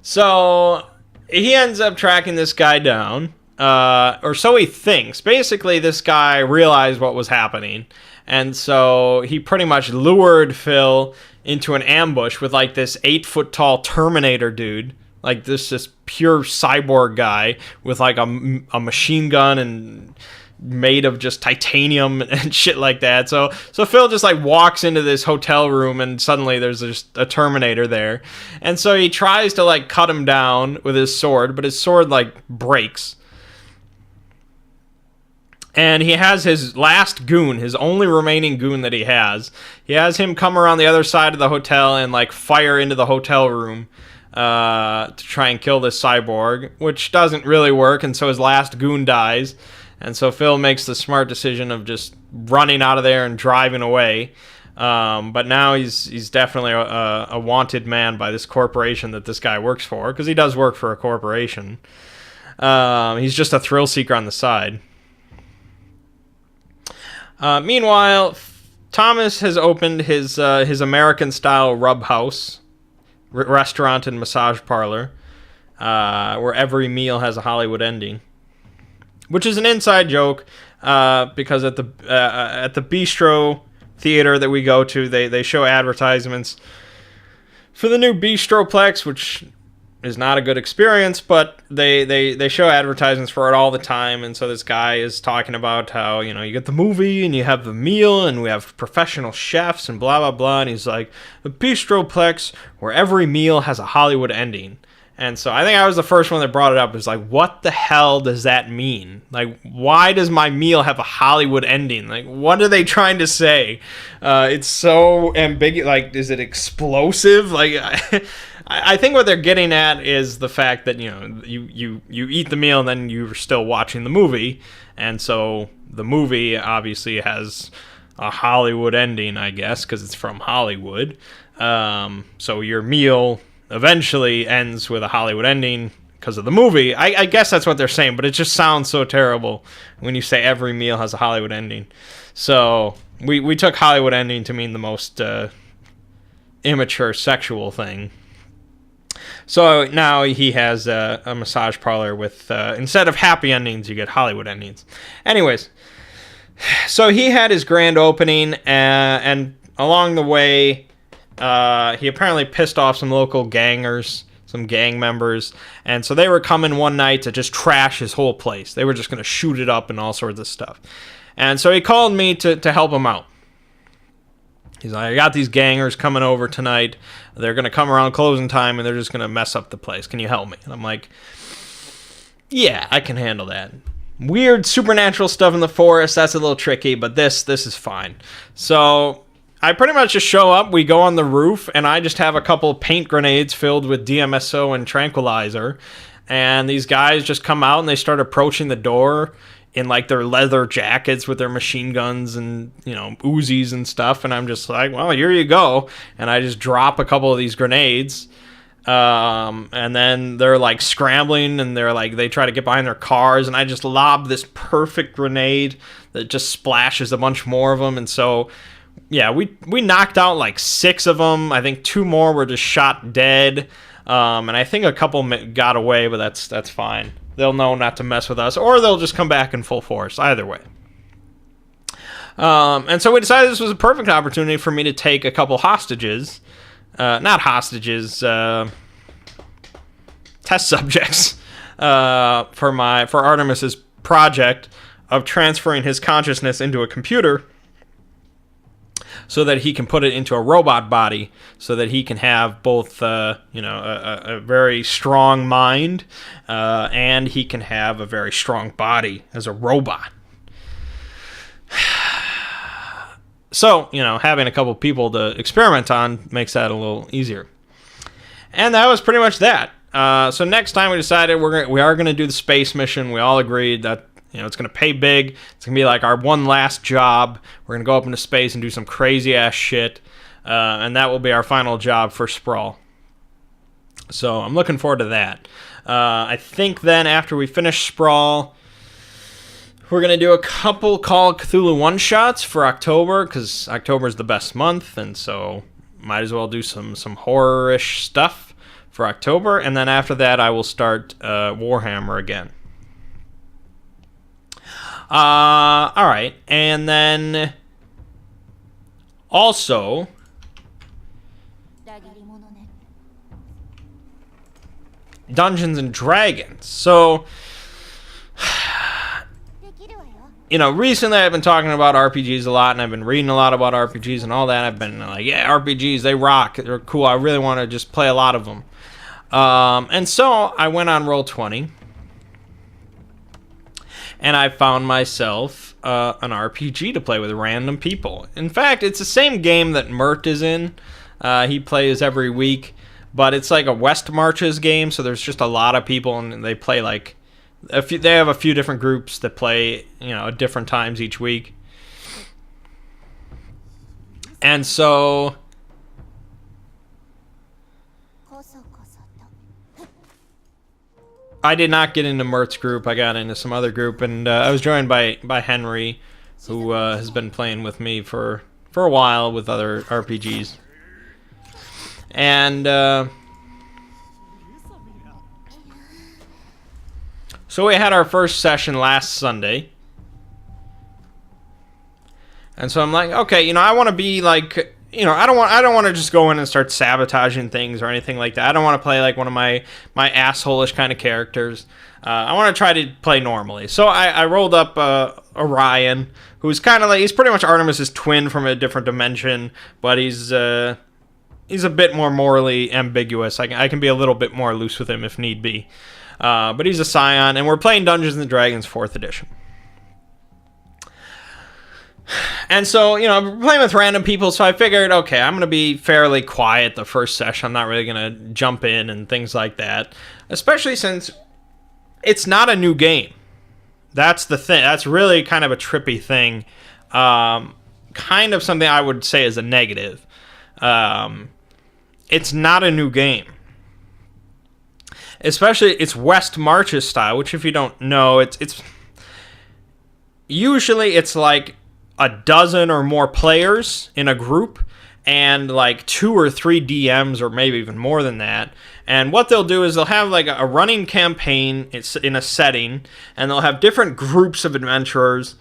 So he ends up tracking this guy down, or so he thinks. Basically, this guy realized what was happening, and so he pretty much lured Phil into an ambush with, this 8-foot-tall Terminator dude. This pure cyborg guy with a machine gun and made of just titanium and shit like that. So Phil just walks into this hotel room, and suddenly there's just a Terminator there. And so he tries to cut him down with his sword, but his sword breaks. And he has his last goon, his only remaining goon that he has. He has him come around the other side of the hotel and fire into the hotel room. To try and kill this cyborg, which doesn't really work, and so his last goon dies, and so Phil makes the smart decision of just running out of there and driving away, but now he's definitely a wanted man by this corporation that this guy works for, because he does work for a corporation. He's just a thrill seeker on the side. Meanwhile, Thomas has opened his American-style rub house, restaurant and massage parlor, where every meal has a Hollywood ending, which is an inside joke, because at the bistro theater that we go to, they show advertisements for the new Bistroplex, which is not a good experience, but they show advertisements for it all the time. And so this guy is talking about how, you get the movie and you have the meal and we have professional chefs and blah, blah, blah. And he's like, the Bistroplex where every meal has a Hollywood ending. And so I think I was the first one that brought it up. It was like, what the hell does that mean? Why does my meal have a Hollywood ending? What are they trying to say? It's so ambiguous. Is it explosive? I think what they're getting at is the fact that, you know, you eat the meal and then you're still watching the movie, and so the movie obviously has a Hollywood ending, I guess, because it's from Hollywood. So your meal eventually ends with a Hollywood ending because of the movie. I guess that's what they're saying, but it just sounds so terrible when you say every meal has a Hollywood ending. So we took Hollywood ending to mean the most immature sexual thing. So now he has a massage parlor with, instead of happy endings, you get Hollywood endings. Anyways, so he had his grand opening, and along the way, he apparently pissed off some local gangers, some gang members, and so they were coming one night to just trash his whole place. They were just going to shoot it up and all sorts of stuff. And so he called me to help him out. He's like, I got these gangers coming over tonight. They're going to come around closing time, and they're just going to mess up the place. Can you help me? And I'm like, yeah, I can handle that. Weird supernatural stuff in the forest, that's a little tricky, but this is fine. So I pretty much just show up, we go on the roof, and I just have a couple paint grenades filled with DMSO and tranquilizer, and these guys just come out and they start approaching the door in like their leather jackets with their machine guns and, you know, Uzis and stuff, and I'm just like, well, here you go, and I just drop a couple of these grenades. And then they're like scrambling, and they try to get behind their cars, and I just lob this perfect grenade that just splashes a bunch more of them. And so, yeah, we knocked out like 6 of them. I think 2 more were just shot dead. And I think a couple got away, but that's fine. They'll know not to mess with us, or they'll just come back in full force. Either way. And so we decided this was a perfect opportunity for me to take a couple hostages. Not hostages, test subjects, for Artemis's project of transferring his consciousness into a computer so that he can put it into a robot body, so that he can have both, a very strong mind, and he can have a very strong body as a robot. So, having a couple people to experiment on makes that a little easier. And that was pretty much that. So next time we decided we are going to do the space mission. We all agreed that, it's going to pay big. It's going to be like our one last job. We're going to go up into space and do some crazy-ass shit. And that will be our final job for Sprawl. So I'm looking forward to that. I think then after we finish Sprawl, we're going to do a couple Call of Cthulhu one-shots for October, because October is the best month, and so might as well do some horror-ish stuff for October, and then after that I will start Warhammer again. Alright, and then also Dungeons and Dragons. So recently I've been talking about RPGs a lot, and I've been reading a lot about RPGs and all that. I've been like, yeah, RPGs, they rock. They're cool. I really want to just play a lot of them. And so I went on Roll20, and I found myself an RPG to play with random people. In fact, it's the same game that Mert is in. He plays every week, but it's like a West Marches game, so there's just a lot of people, and they play like... They have a few different groups that play, at different times each week. And so I did not get into Mert's group. I got into some other group, and I was joined by Henry, who has been playing with me for a while with other RPGs. And so we had our first session last Sunday. And so I'm like, okay, I want to be like, I don't want to just go in and start sabotaging things or anything like that. I don't want to play like one of my asshole-ish kind of characters. I want to try to play normally. So I rolled up Orion, who's kind of like, he's pretty much Artemis's twin from a different dimension, but he's a bit more morally ambiguous. I can be a little bit more loose with him if need be. But he's a Scion, and we're playing Dungeons & Dragons 4th edition. And so, you know, I'm playing with random people, so I figured, okay, I'm going to be fairly quiet the first session. I'm not really going to jump in and things like that, especially since it's not a new game. That's the thing. That's really kind of a trippy thing. Kind of something I would say is a negative. It's not a new game. Especially, it's West Marches style, which if you don't know, it's usually it's like a dozen or more players in a group and like 2 or 3 DMs or maybe even more than that. And what they'll do is they'll have like a running campaign it's in a setting, and they'll have different groups of adventurers,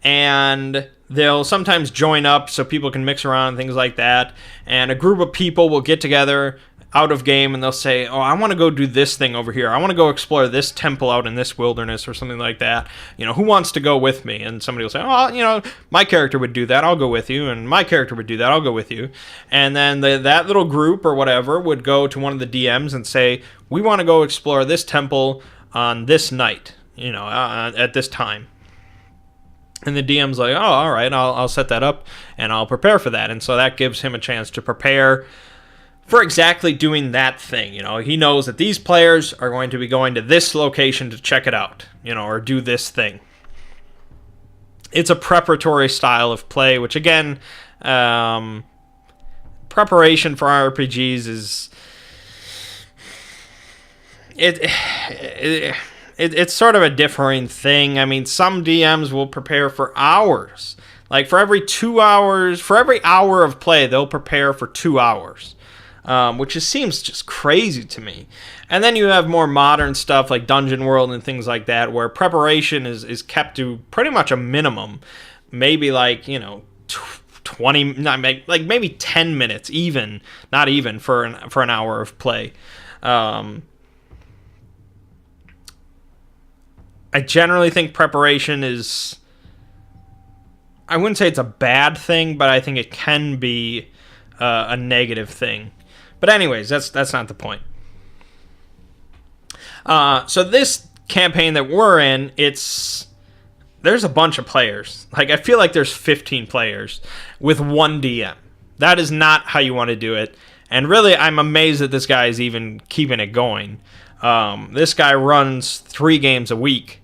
and they'll sometimes join up so people can mix around and things like that. And a group of people will get together out of game, and they'll say, oh, I want to go do this thing over here. I want to go explore this temple out in this wilderness or something like that. You know, who wants to go with me? And somebody will say, oh, you know, my character would do that. I'll go with you. And my character would do that. I'll go with you. And then that little group or whatever would go to one of the DMs and say, we want to go explore this temple on this night, you know, at this time. And the DM's like, oh, all right, I'll set that up and I'll prepare for that. And so that gives him a chance to prepare for exactly doing that thing. You know, he knows that these players are going to be going to this location to check it out, you know, or do this thing. It's a preparatory style of play, which again, preparation for RPGs is it's sort of a differing thing. I mean, some DMs will prepare for hours. Like for every 2 hours, for every hour of play, they'll prepare for 2 hours. Which just seems just crazy to me. And then you have more modern stuff like Dungeon World and things like that, where preparation is kept to pretty much a minimum. Maybe like, you know, 20, like maybe 10 minutes even, not even for an hour of play. I generally think preparation is, I wouldn't say it's a bad thing, but I think it can be a negative thing. But anyways, that's not the point. So this campaign that we're in, there's a bunch of players. Like, I feel like there's 15 players with one DM. That is not how you want to do it. And really, I'm amazed that this guy is even keeping it going. This guy runs 3 games a week.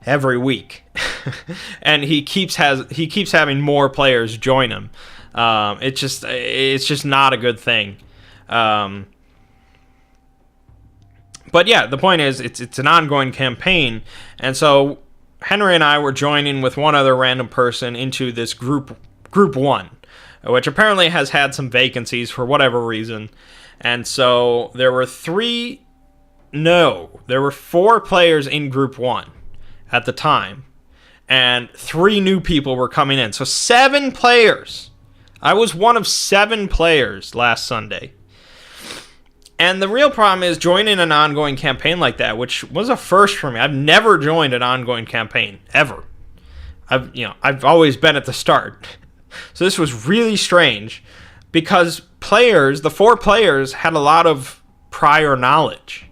Every week. And he keeps having more players join him. It's just not a good thing. But yeah, the point is, it's an ongoing campaign, and so Henry and I were joining with one other random person into this group 1, which apparently has had some vacancies for whatever reason, and so there were 4 players in group 1 at the time, and 3 new people were coming in, so 7 players. I was one of 7 players last Sunday. And the real problem is joining an ongoing campaign like that, which was a first for me. I've never joined an ongoing campaign, ever. I've always been at the start. So this was really strange because the 4 players had a lot of prior knowledge.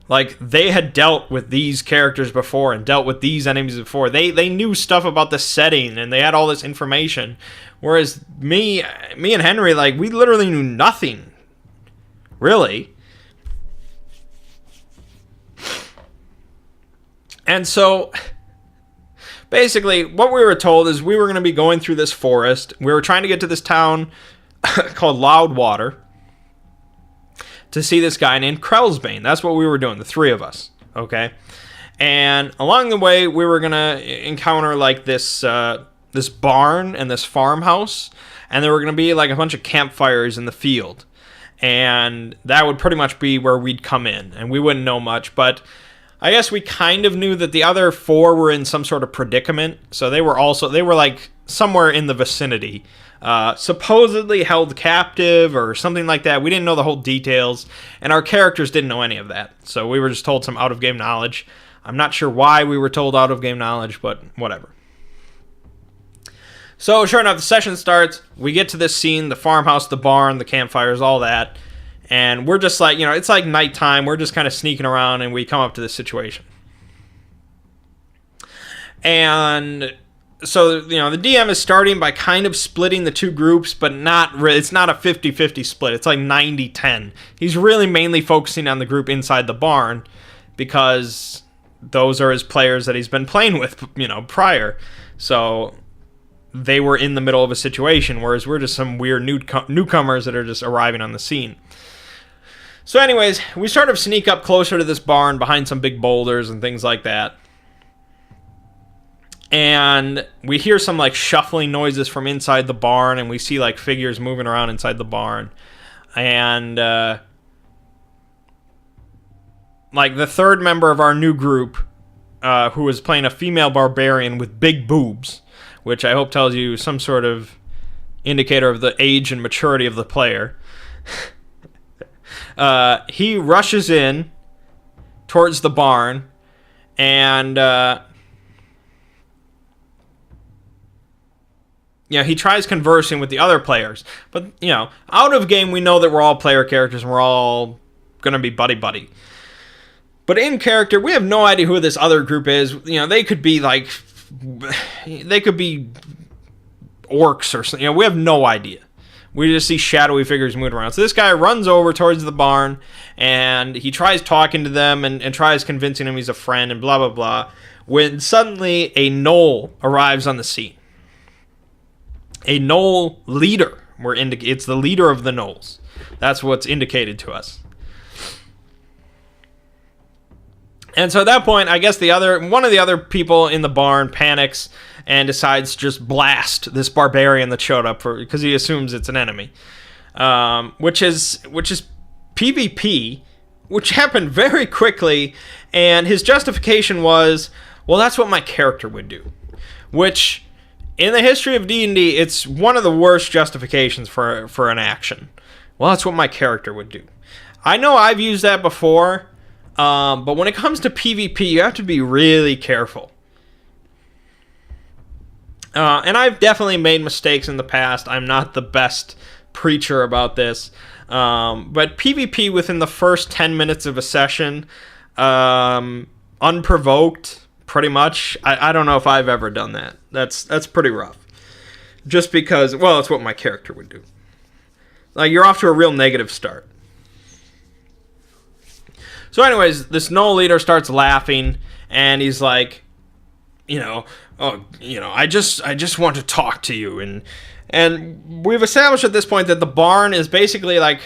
Like, they had dealt with these characters before and dealt with these enemies before. They knew stuff about the setting, and they had all this information. Whereas me and Henry, like, we literally knew nothing. Really. And so, basically, what we were told is we were going to be going through this forest. We were trying to get to this town called Loudwater to see this guy named Krellsbane. That's what we were doing, the 3 of us, okay? And along the way, we were going to encounter, like, this barn and this farmhouse, and there were going to be, like, a bunch of campfires in the field. And that would pretty much be where we'd come in, and we wouldn't know much, but I guess we kind of knew that the other 4 were in some sort of predicament, so they were like, somewhere in the vicinity. Supposedly held captive or something like that. We didn't know the whole details, and our characters didn't know any of that. So we were just told some out-of-game knowledge. I'm not sure why we were told out-of-game knowledge, but whatever. So sure enough, the session starts. We get to this scene, the farmhouse, the barn, the campfires, all that. And we're just like, it's like nighttime. We're just kind of sneaking around, and we come up to this situation. And So, the DM is starting by kind of splitting the two groups, but not really. It's not a 50-50 split. It's like 90-10. He's really mainly focusing on the group inside the barn because those are his players that he's been playing with, prior. So they were in the middle of a situation, whereas we're just some weird newcomers that are just arriving on the scene. So anyways, we sort of sneak up closer to this barn behind some big boulders and things like that. And we hear some like shuffling noises from inside the barn, and we see like figures moving around inside the barn. And like the third member of our new group, who was playing a female barbarian with big boobs, which I hope tells you some sort of indicator of the age and maturity of the player. He rushes in towards the barn, and he tries conversing with the other players. But, out of game, we know that we're all player characters and we're all going to be buddy-buddy. But in character, we have no idea who this other group is. They could be like... They could be orcs or something. We have no idea. We just see shadowy figures moving around. So this guy runs over towards the barn, and he tries talking to them and tries convincing them he's a friend and blah, blah, blah. When suddenly a gnoll arrives on the scene. A gnoll leader. It's the leader of the gnolls. That's what's indicated to us. And so at that point, I guess one of the other people in the barn panics and decides to just blast this barbarian that showed up because he assumes it's an enemy, which is PvP, which happened very quickly. And his justification was, well, that's what my character would do, which in the history of D&D, it's one of the worst justifications for an action. Well, that's what my character would do. I know I've used that before, but when it comes to PvP, you have to be really careful. And I've definitely made mistakes in the past. I'm not the best preacher about this. But PvP within the first 10 minutes of a session, unprovoked, pretty much. I don't know if I've ever done that. That's pretty rough. Just because, well, it's what my character would do. Like, you're off to a real negative start. So anyways, this gnoll leader starts laughing, and he's like, I just want to talk to you. And we've established at this point that the barn is basically like,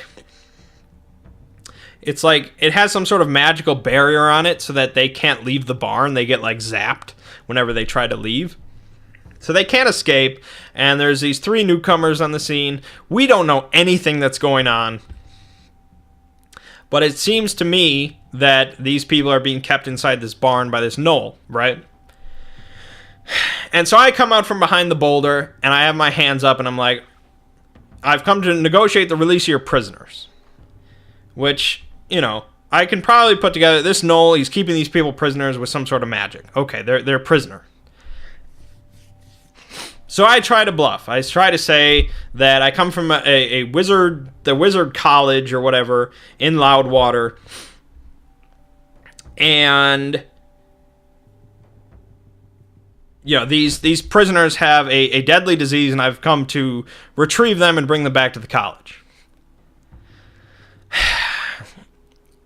it's like it has some sort of magical barrier on it so that they can't leave the barn. They get like zapped whenever they try to leave. So they can't escape, and there's these 3 newcomers on the scene. We don't know anything that's going on. But it seems to me that these people are being kept inside this barn by this gnoll, right? And so I come out from behind the boulder, and I have my hands up, and I'm like, I've come to negotiate the release of your prisoners. Which, I can probably put together this gnoll, he's keeping these people prisoners with some sort of magic. Okay, they're a prisoner. So I try to bluff. I try to say that I come from the wizard college or whatever in Loudwater, and these prisoners have a deadly disease, and I've come to retrieve them and bring them back to the college.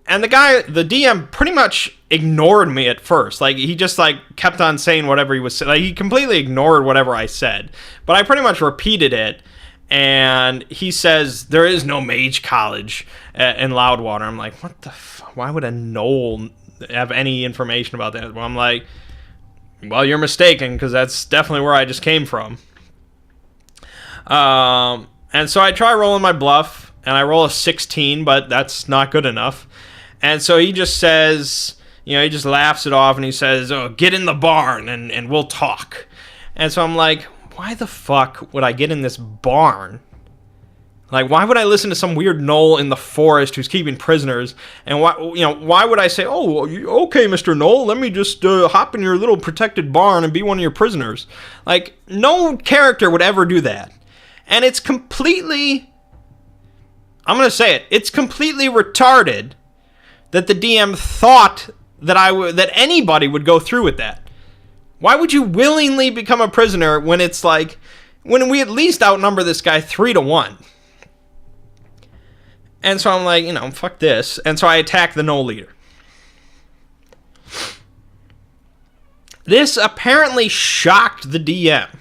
And the DM pretty much ignored me at first. Like, he just, kept on saying whatever he was saying. Like, he completely ignored whatever I said. But I pretty much repeated it, and he says, there is no mage college in Loudwater. I'm like, what the why would a gnoll have any information about that? Well, I'm like, well, you're mistaken, because that's definitely where I just came from. And so I try rolling my bluff, and I roll a 16, but that's not good enough. And so he just says, he just laughs it off, and he says, oh, get in the barn, and we'll talk. And so I'm like, why the fuck would I get in this barn? Like, why would I listen to some weird gnoll in the forest who's keeping prisoners? And why would I say, oh, okay, Mr. Gnoll, let me just hop in your little protected barn and be one of your prisoners? Like, no character would ever do that. And it's completely, I'm going to say it, it's completely retarded that the DM thought that that anybody would go through with that. Why would you willingly become a prisoner when it's like, when we at least outnumber this guy 3-1? And so I'm like, fuck this. And so I attack the Gnoll leader. This apparently shocked the DM.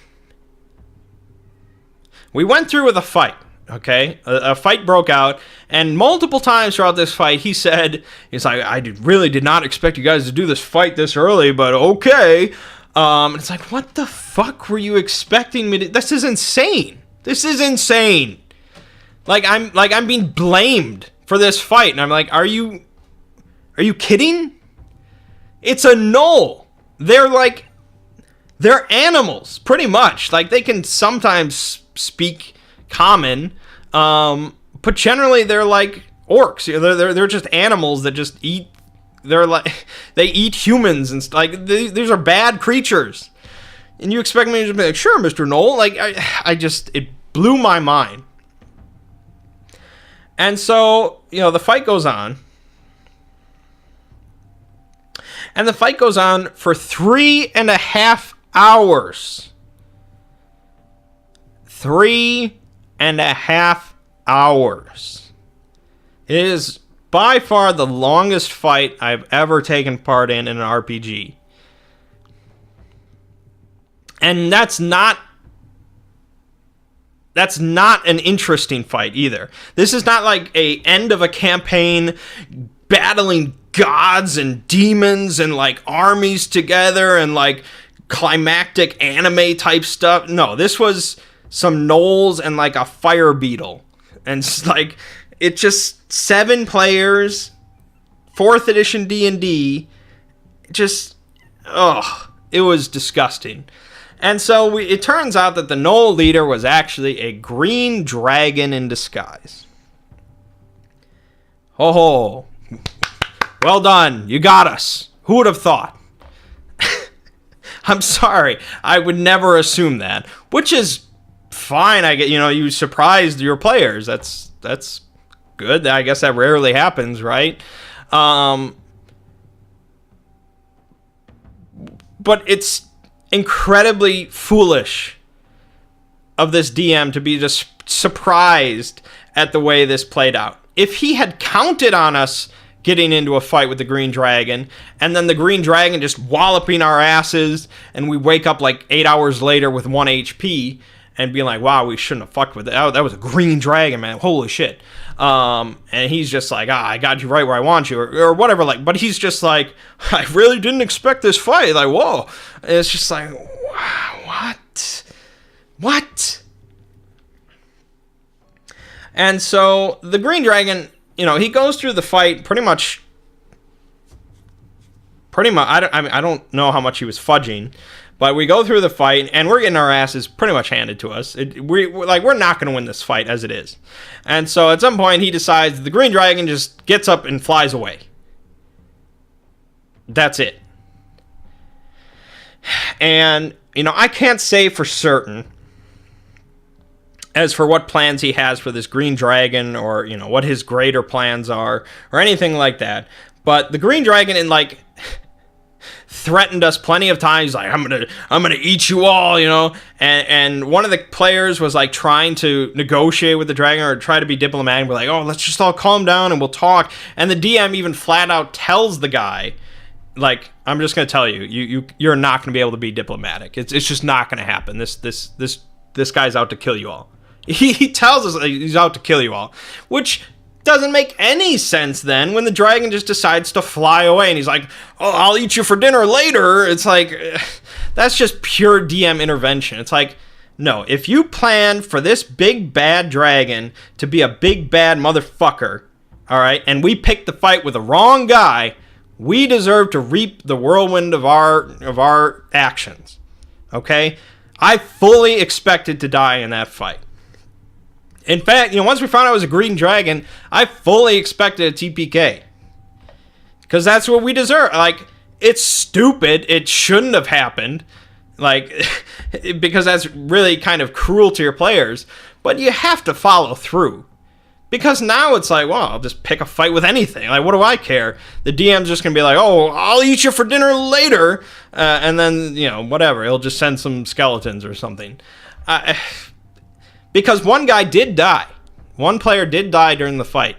We went through with a fight, okay? A fight broke out, and multiple times throughout this fight, he's like, I really did not expect you guys to do this fight this early, but okay. It's like, what the fuck were you expecting me to? This is insane. This is insane. Like I'm being blamed for this fight, and I'm like, are you kidding? It's a Gnoll. They're animals, pretty much. Like, they can sometimes speak common, but generally they're like orcs. They're just animals that just eat. They eat humans and like these are bad creatures. And you expect me to just be like, sure, Mr. Gnoll? Like, it blew my mind. And so, the fight goes on. And the fight goes on for 3.5 hours. 3.5 hours. It is by far the longest fight I've ever taken part in an RPG. And that's not an interesting fight either. This is not like a end of a campaign battling gods and demons and like armies together and like climactic anime type stuff. No, this was some gnolls and like a fire beetle. And it's like, it just 7 players, 4th edition D&D, just, it was disgusting. And so it turns out that the Gnoll leader was actually a green dragon in disguise. Ho. Well done. You got us. Who would have thought? I'm sorry. I would never assume that. Which is fine. I get, you surprised your players. That's good. I guess that rarely happens, right? But it's incredibly foolish of this DM to be just surprised at the way this played out. If he had counted on us getting into a fight with the green dragon, and then the green dragon just walloping our asses, and we wake up like 8 hours later with 1 HP, and being like, wow, we shouldn't have fucked with it. That was a green dragon, man. Holy shit. And he's just like, I got you right where I want you, or whatever. Like, but he's just like, I really didn't expect this fight. Like, whoa. And it's just like, wow, what? And so the green dragon, he goes through the fight pretty much. I don't know how much he was fudging, but we go through the fight and we're getting our asses pretty much handed to us. We're not going to win this fight as it is. And so at some point he decides the green dragon just gets up and flies away. That's it. And, I can't say for certain as for what plans he has for this green dragon, or, what his greater plans are, or anything like that. But the green dragon, threatened us plenty of times, like, I'm gonna eat you all, and one of the players was like trying to negotiate with the dragon or try to be diplomatic. We're like, let's just all calm down and we'll talk. And the DM even flat out tells the guy, like, I'm just gonna tell you're not gonna be able to be diplomatic. It's just not gonna happen. This guy's out to kill you all. He tells us he's out to kill you all, which doesn't make any sense then when the dragon just decides to fly away and he's like, I'll eat you for dinner later. It's like, that's just pure DM intervention. It's like, no, if you plan for this big bad dragon to be a big bad motherfucker, all right, and we pick the fight with the wrong guy, we deserve to reap the whirlwind of our actions. Okay? I fully expected to die in that fight. In fact, once we found out it was a green dragon, I fully expected a TPK. Because that's what we deserve. Like, it's stupid. It shouldn't have happened. Like, because that's really kind of cruel to your players. But you have to follow through. Because now it's like, well, I'll just pick a fight with anything. Like, what do I care? The DM's just going to be like, oh, I'll eat you for dinner later. And then, whatever. He'll just send some skeletons or something. Because one guy did die. One player did die during the fight.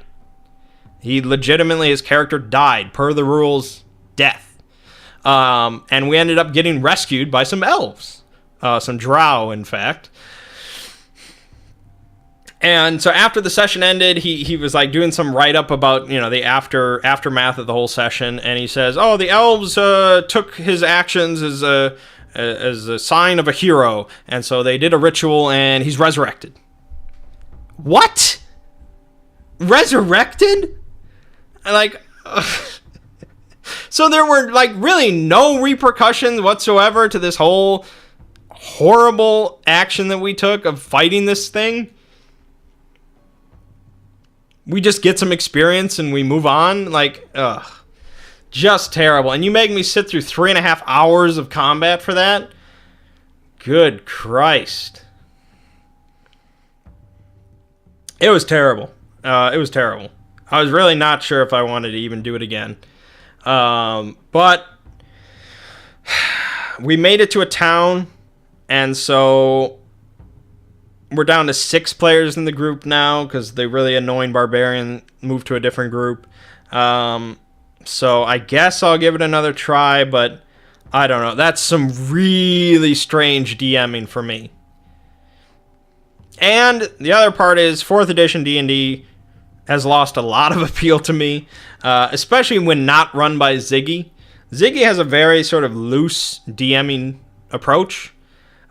He legitimately, his character died. Per the rules, death. And we ended up getting rescued by some elves. Some drow, in fact. And so after the session ended, he was like doing some write-up about, the aftermath of the whole session. And he says, oh, the elves took his actions as a sign of a hero. And so they did a ritual and he's resurrected. What? Resurrected? Like, so there were like really no repercussions whatsoever to this whole horrible action that we took of fighting this thing. We just get some experience and we move on. Like, just terrible. And you make me sit through 3.5 hours of combat for that? Good Christ. It was terrible. It was terrible. I was really not sure if I wanted to even do it again. But we made it to a town, and so we're down to 6 players in the group now because the really annoying barbarian moved to a different group. So I guess I'll give it another try, but I don't know. That's some really strange DMing for me. And the other part is 4th edition D&D has lost a lot of appeal to me, especially when not run by Ziggy. Ziggy has a very sort of loose DMing approach.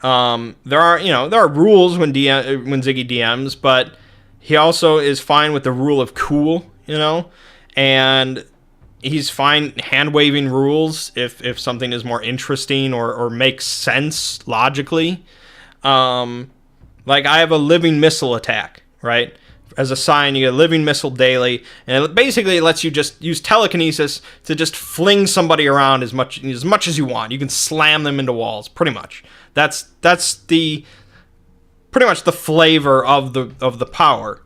There are rules when Ziggy DMs, but he also is fine with the rule of cool, and he's fine hand-waving rules if something is more interesting or makes sense logically. Like, I have a living missile attack, right? As a sign, you get a living missile daily, and it basically lets you just use telekinesis to just fling somebody around as much as you want. You can slam them into walls, pretty much. That's pretty much the flavor of the power.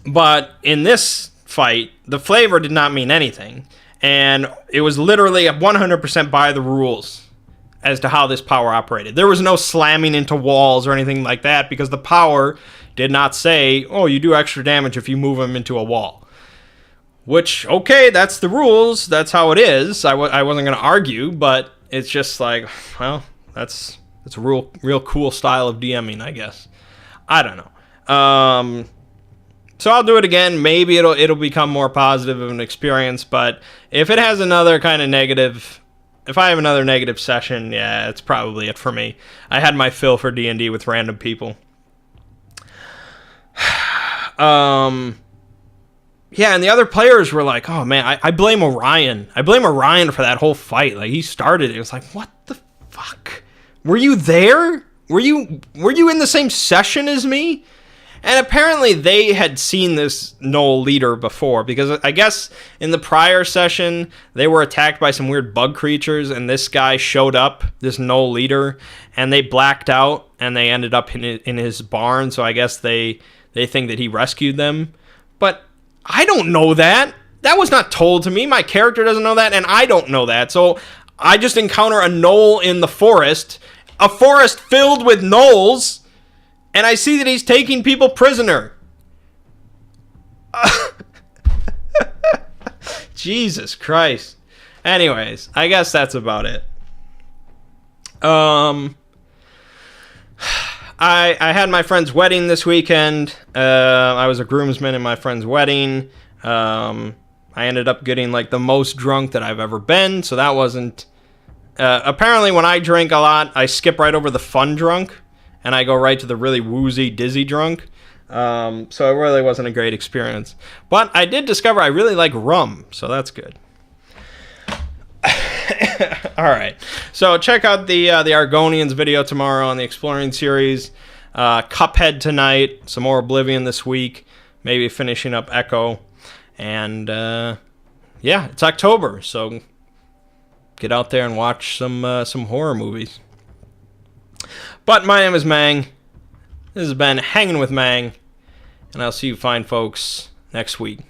But in this fight, the flavor did not mean anything, and it was literally 100% by the rules as to how this power operated. There was no slamming into walls or anything like that because the power did not say, oh, you do extra damage if you move them into a wall. Which, okay, that's the rules. That's how it is. I wasn't going to argue, but it's just like, well, that's a real cool style of DMing, I guess. I don't know. So I'll do it again. Maybe it'll become more positive of an experience, but if it has another kind of negative... If I have another negative session, yeah, it's probably it for me. I had my fill for D&D with random people. Yeah, and the other players were like, oh man, I blame Orion. I blame Orion for that whole fight. Like, he started it. It was like, what the fuck? Were you there? Were you in the same session as me? And apparently they had seen this Knoll leader before, because I guess in the prior session, they were attacked by some weird bug creatures, and this guy showed up, this Knoll leader, and they blacked out, and they ended up in his barn, so I guess they think that he rescued them. But I don't know that. That was not told to me. My character doesn't know that, and I don't know that. So I just encounter a Knoll in the forest, a forest filled with Knolls, and I see that he's taking people prisoner. Jesus Christ. Anyways, I guess that's about it. I had my friend's wedding this weekend. I was a groomsman in my friend's wedding. I ended up getting like the most drunk that I've ever been, so that wasn't... apparently when I drink a lot, I skip right over the fun drunk, and I go right to the really woozy, dizzy drunk. So it really wasn't a great experience. But I did discover I really like rum, so that's good. Alright, so check out the Argonians video tomorrow on the Exploring series. Cuphead tonight, some more Oblivion this week, maybe finishing up Echo. And yeah, it's October, so get out there and watch some horror movies. But my name is Mangg. This has been Hanging with Mangg, and I'll see you fine folks next week.